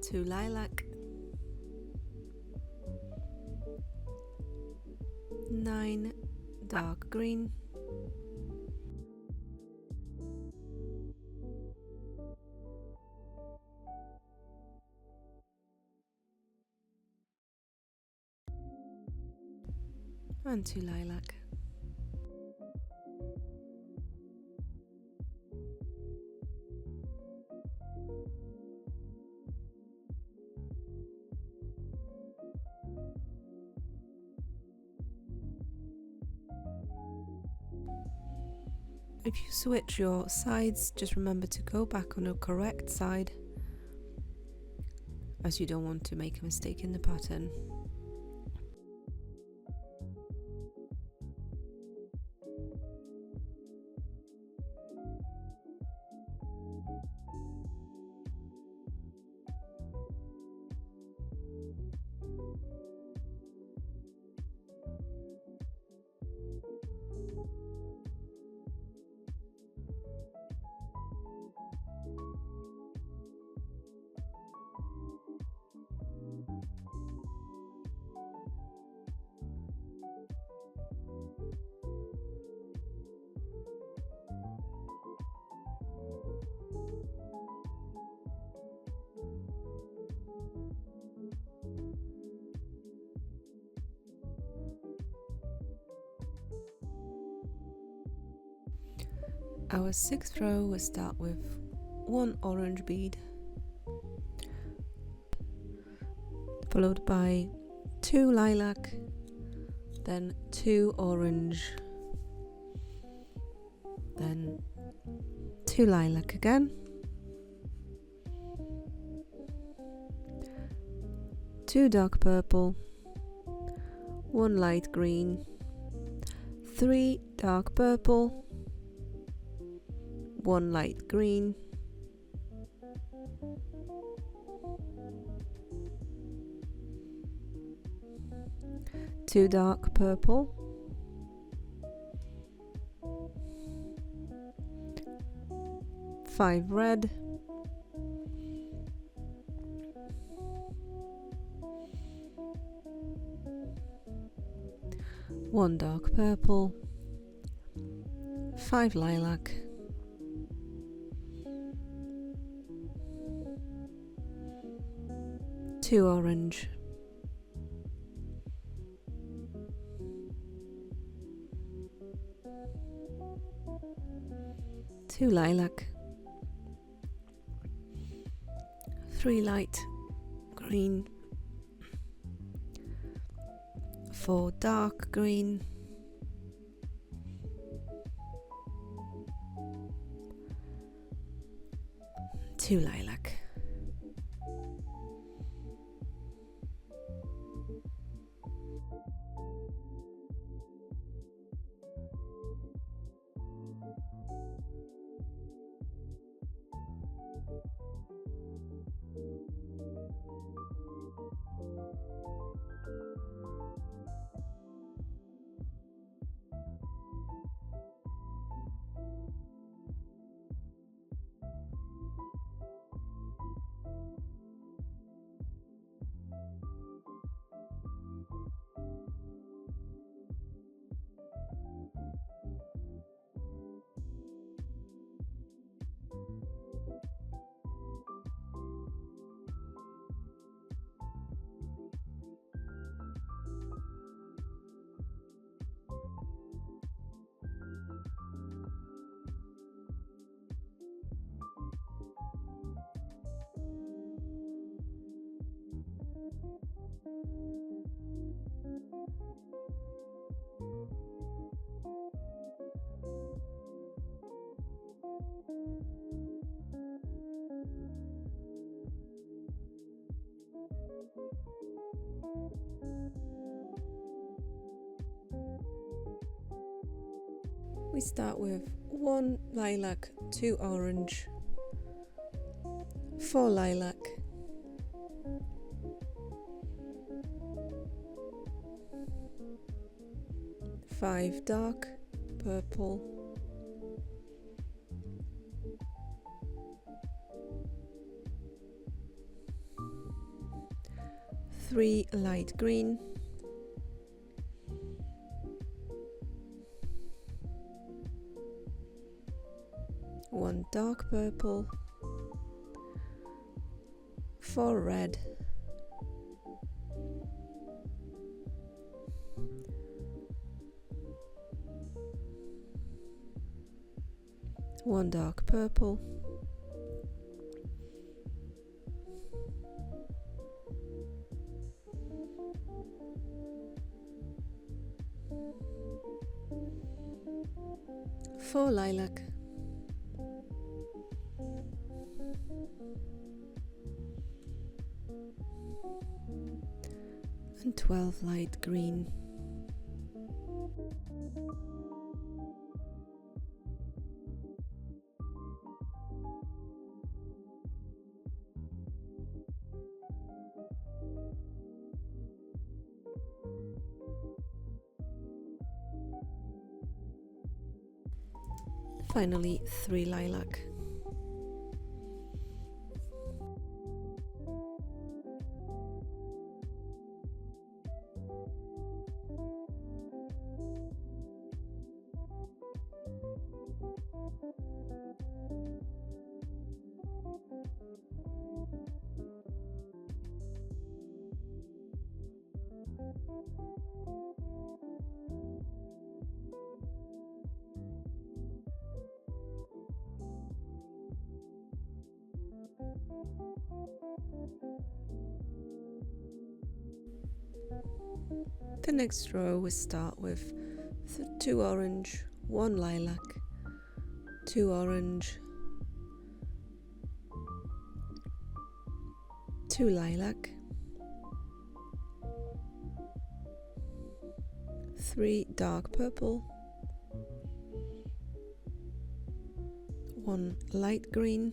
2 lilac, 9 dark green, and 2 lilac. If you switch your sides, just remember to go back on the correct side, as you don't want to make a mistake in the pattern. Our 6th row will start with 1 orange bead, followed by 2 lilac, then 2 orange, then 2 lilac again, 2 dark purple, 1 light green, 3 dark purple, 1 light green, 2 dark purple, 5 red, 1 dark purple, 5 lilac, 2 orange, 2 lilac, 3 light green, 4 dark green, 2 lilac. We start with 1 lilac, 2 orange, 4 lilac, 5 dark purple, 3 light green, 1 dark purple, 4 red, 1 dark purple, 4 lilac, and 12 light green. Finally, 3 lilac. The next row we start with 2 orange, 1 lilac, 2 orange, 2 lilac, 3 dark purple, 1 light green,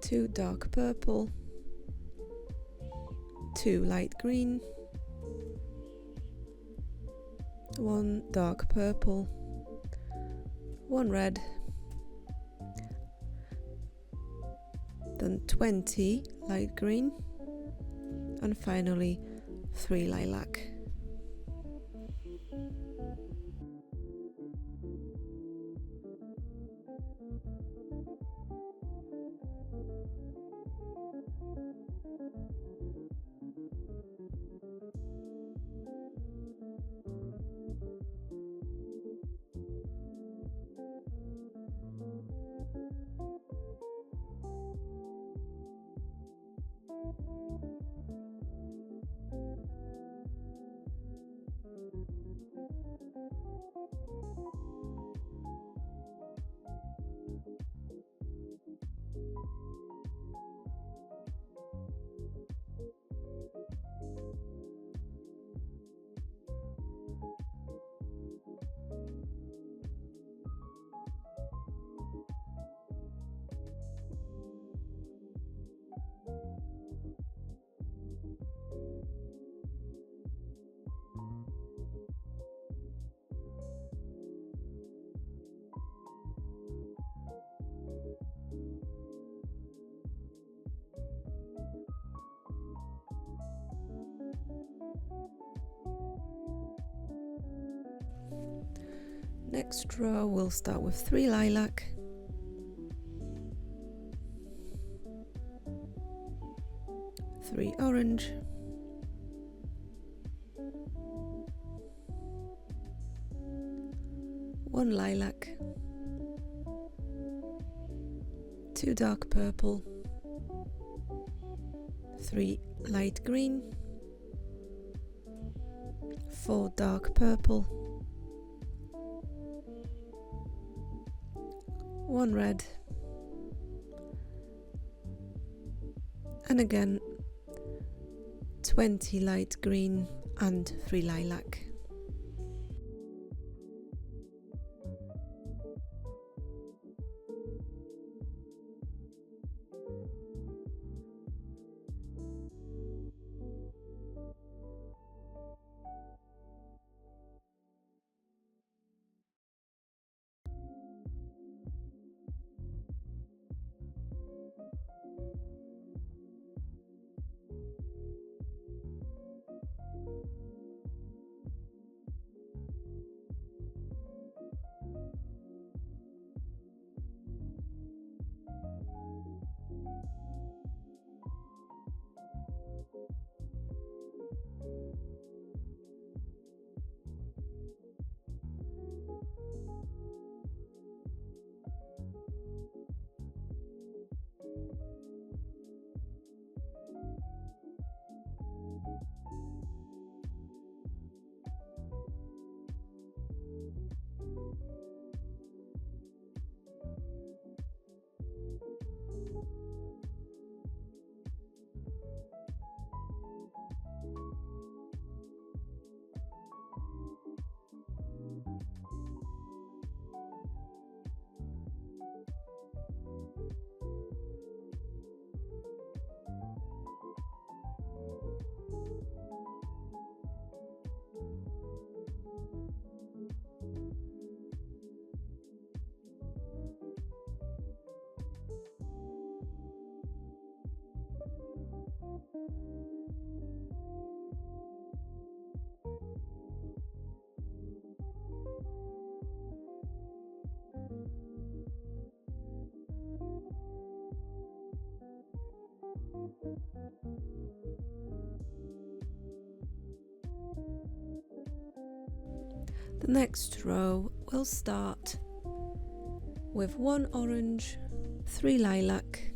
2 dark purple, 2 light green, 1 dark purple, 1 red, then 20 light green, and finally 3 lilac. Next row we'll start with 3 lilac, 3 orange, 1 lilac, 2 dark purple, 3 light green, 4 dark purple, 1 red, and again 20 light green and 3 lilac. The next row will start with 1 orange, 3 lilac,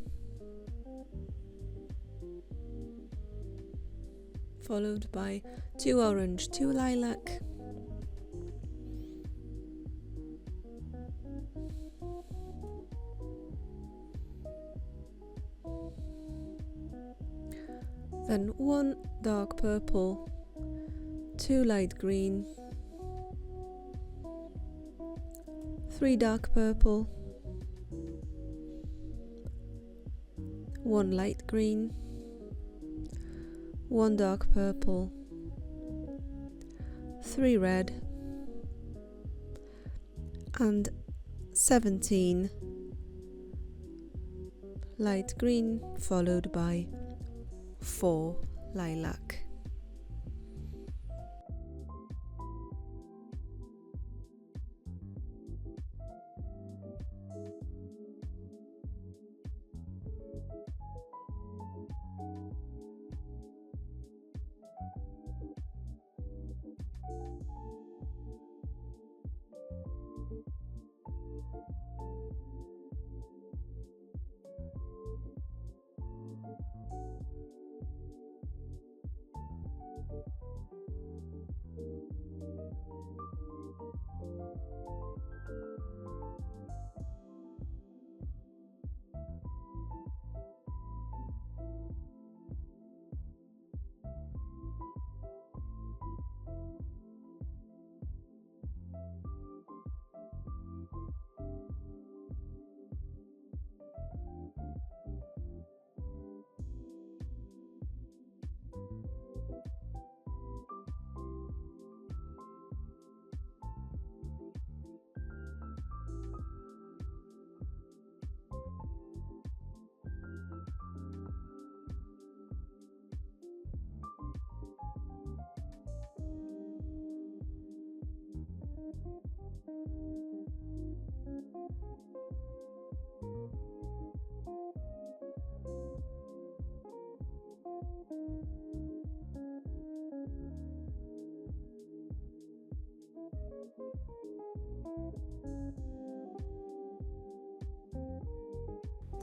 followed by 2 orange, 2 lilac, then 1 dark purple, 2 light green, 3 dark purple, 1 light green, 1 dark purple, 3 red, and 17 light green, followed by 4 lilac.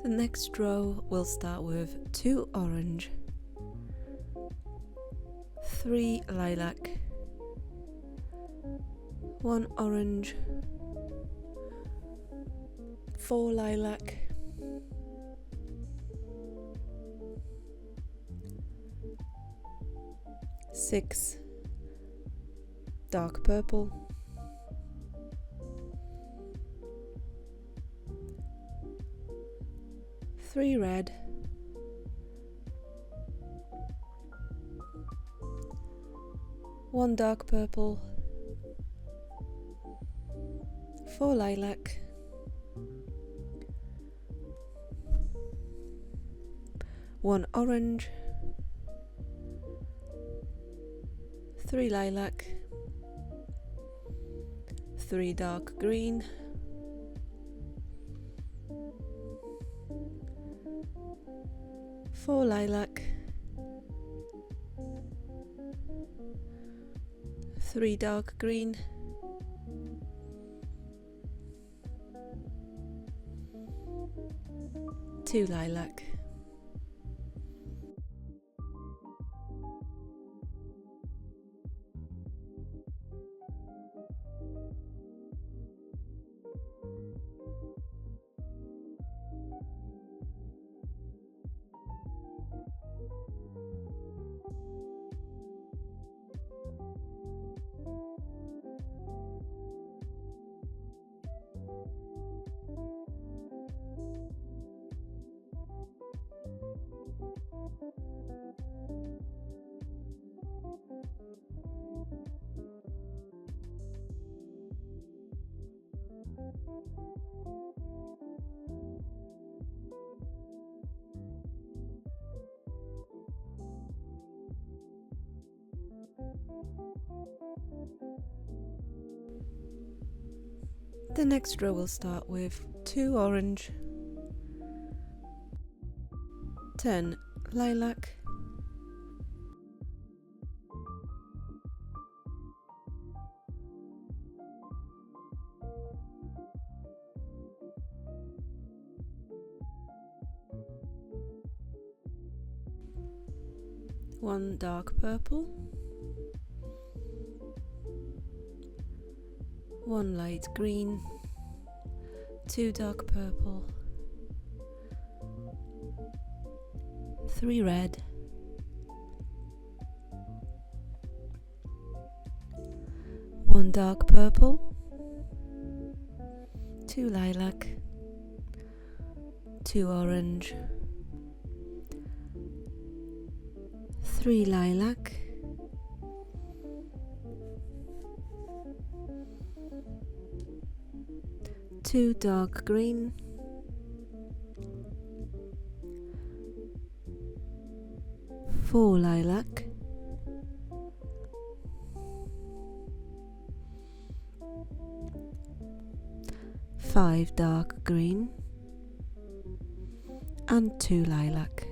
The next row will start with 2 orange, 3 lilac, 1 orange, 4 lilac, 6 dark purple, 3 red, 1 dark purple, 4 lilac, 1 orange, 3 lilac, 3 dark green, 4 lilac, 3 dark green, 2 lilac. The next row will start with 2 orange, 10 lilac, 1 dark purple, 1 light green, 2 dark purple, 3 red, 1 dark purple, 2 lilac, 2 orange, 3 lilac, 2 dark green, 4 lilac, 5 dark green, and 2 lilac.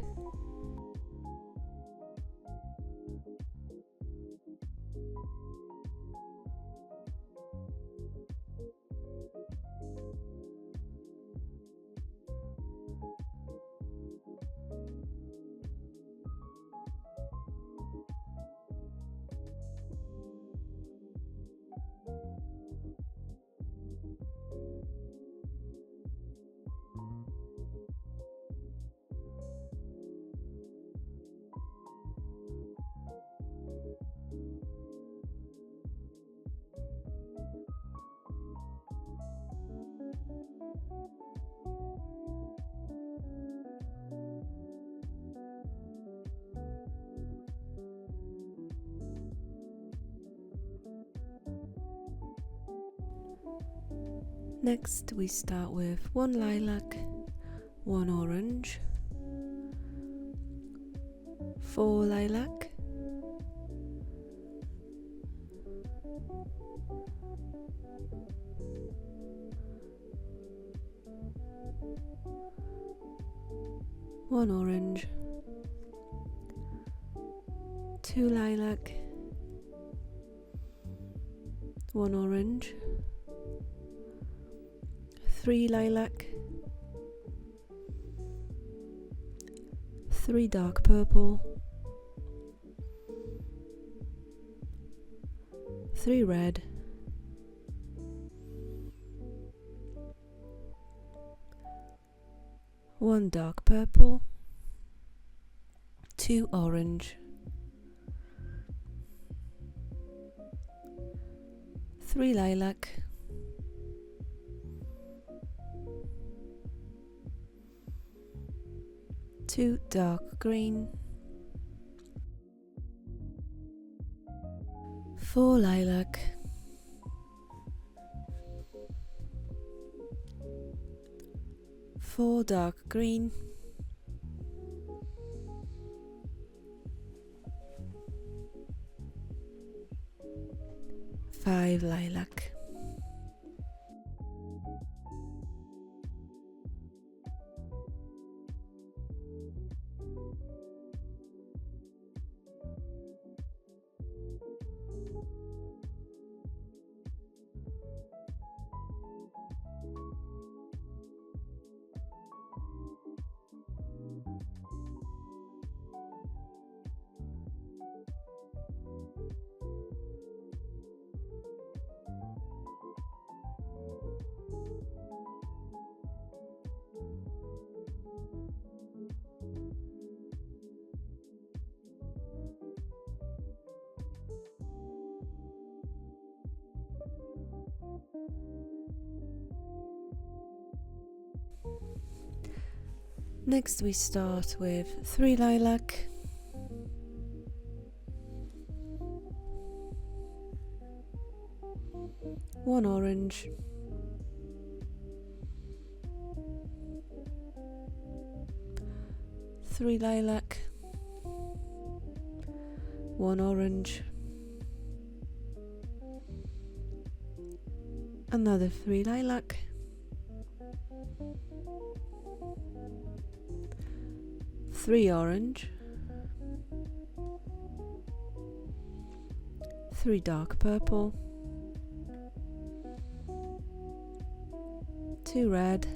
Next we start with 1 lilac, 1 orange, 4 lilac, 1 orange, 2 lilac, 1 orange, 3 lilac, 3 dark purple, 3 red, 1 dark purple, 2 orange, 3 lilac, 2 dark green, 4 lilac, 4 dark green, 5 lilac. Next we start with 3 lilac, 1 orange, 3 lilac, 1 orange, another 3 lilac, 3 orange, 3 dark purple, 2 red,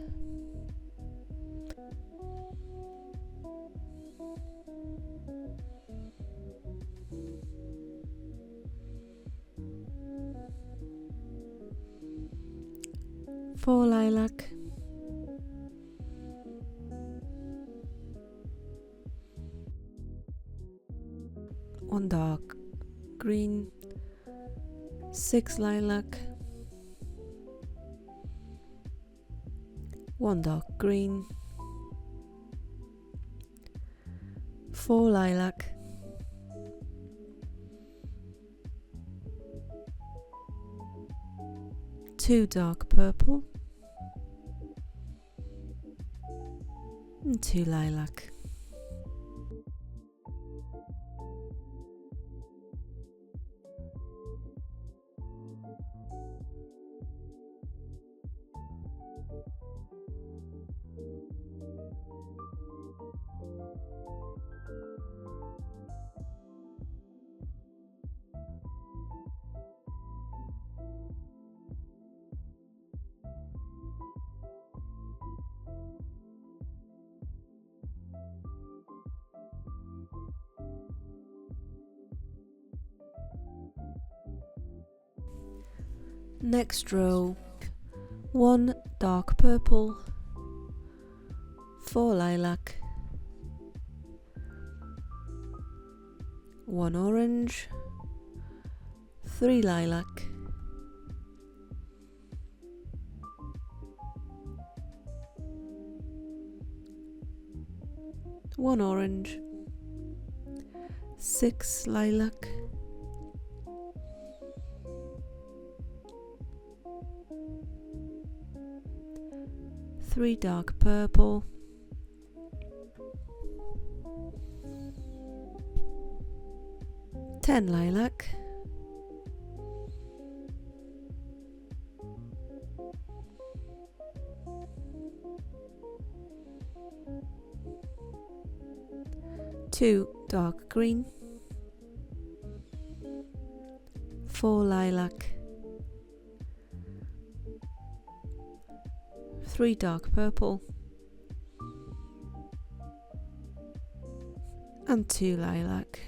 4 lilac, 1 dark green, 6 lilac, 1 dark green, 4 lilac, 2 dark purple, and 2 lilac. Next row, 1 dark purple, 4 lilac, 1 orange, 3 lilac, 1 orange, 6 lilac, 3 dark purple, 10 lilac, 2 dark green, 4 lilac, 3 dark purple, and 2 lilac.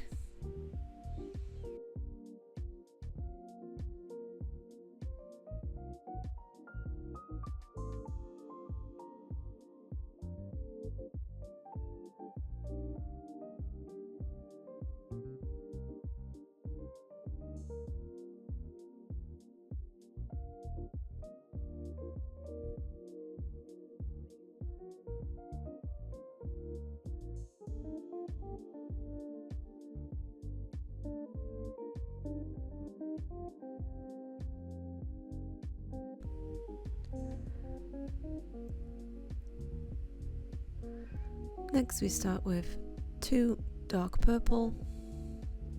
Next we start with 2 dark purple,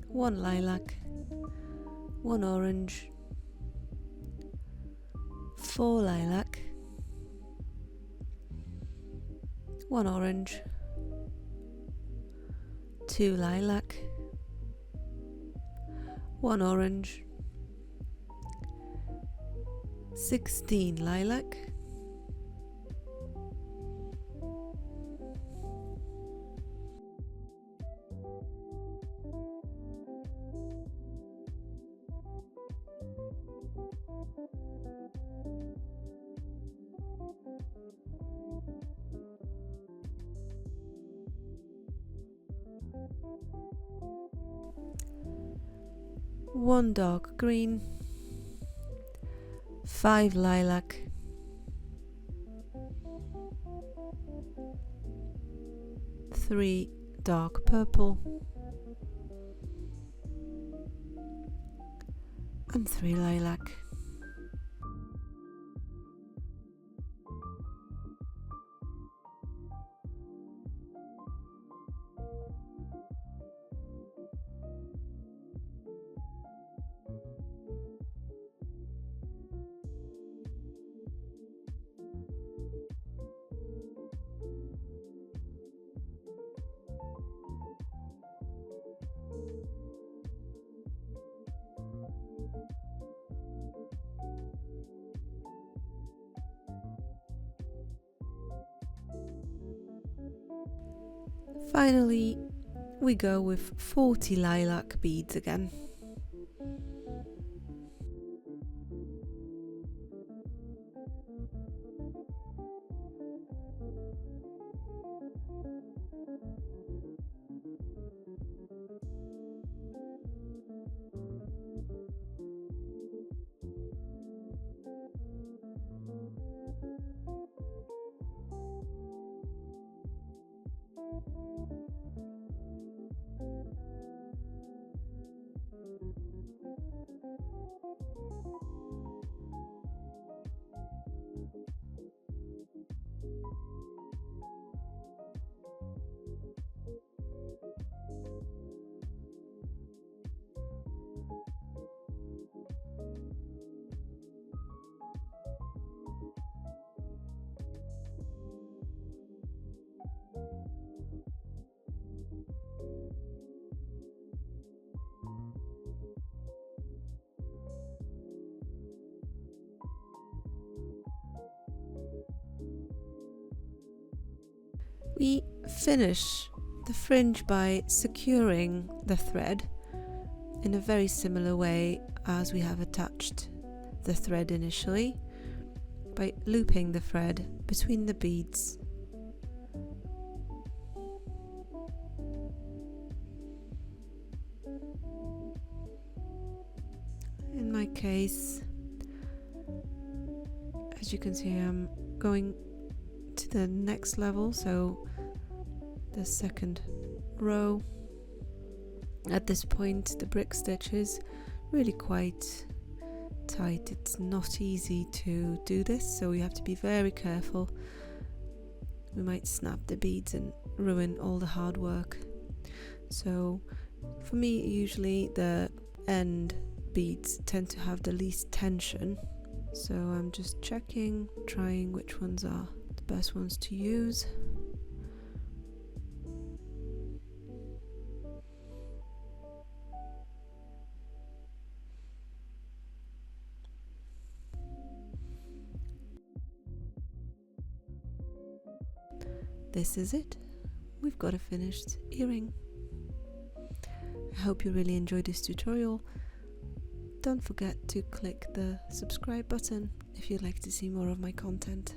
1 lilac, 1 orange, 4 lilac, 1 orange, 2 lilac, 1 orange, 16 lilac, 1 dark green, 5 lilac, 3 dark purple, and 3 lilac. Finally, we go with 40 lilac beads again. We finish the fringe by securing the thread in a very similar way as we have attached the thread initially, by looping the thread between the beads. In my case, as you can see, I'm going to the next level, so the second row. At this point, the brick stitch is really quite tight. It's not easy to do this, so we have to be very careful. We might snap the beads and ruin all the hard work. So for me, usually the end beads tend to have the least tension, so I'm just checking, trying which ones are the best ones to use. This is it. We've got a finished earring. I hope you really enjoyed this tutorial. Don't forget to click the subscribe button if you'd like to see more of my content.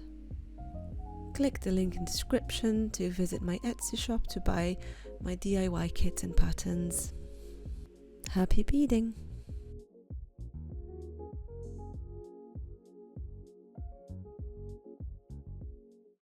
Click the link in the description to visit my Etsy shop to buy my DIY kits and patterns. Happy beading!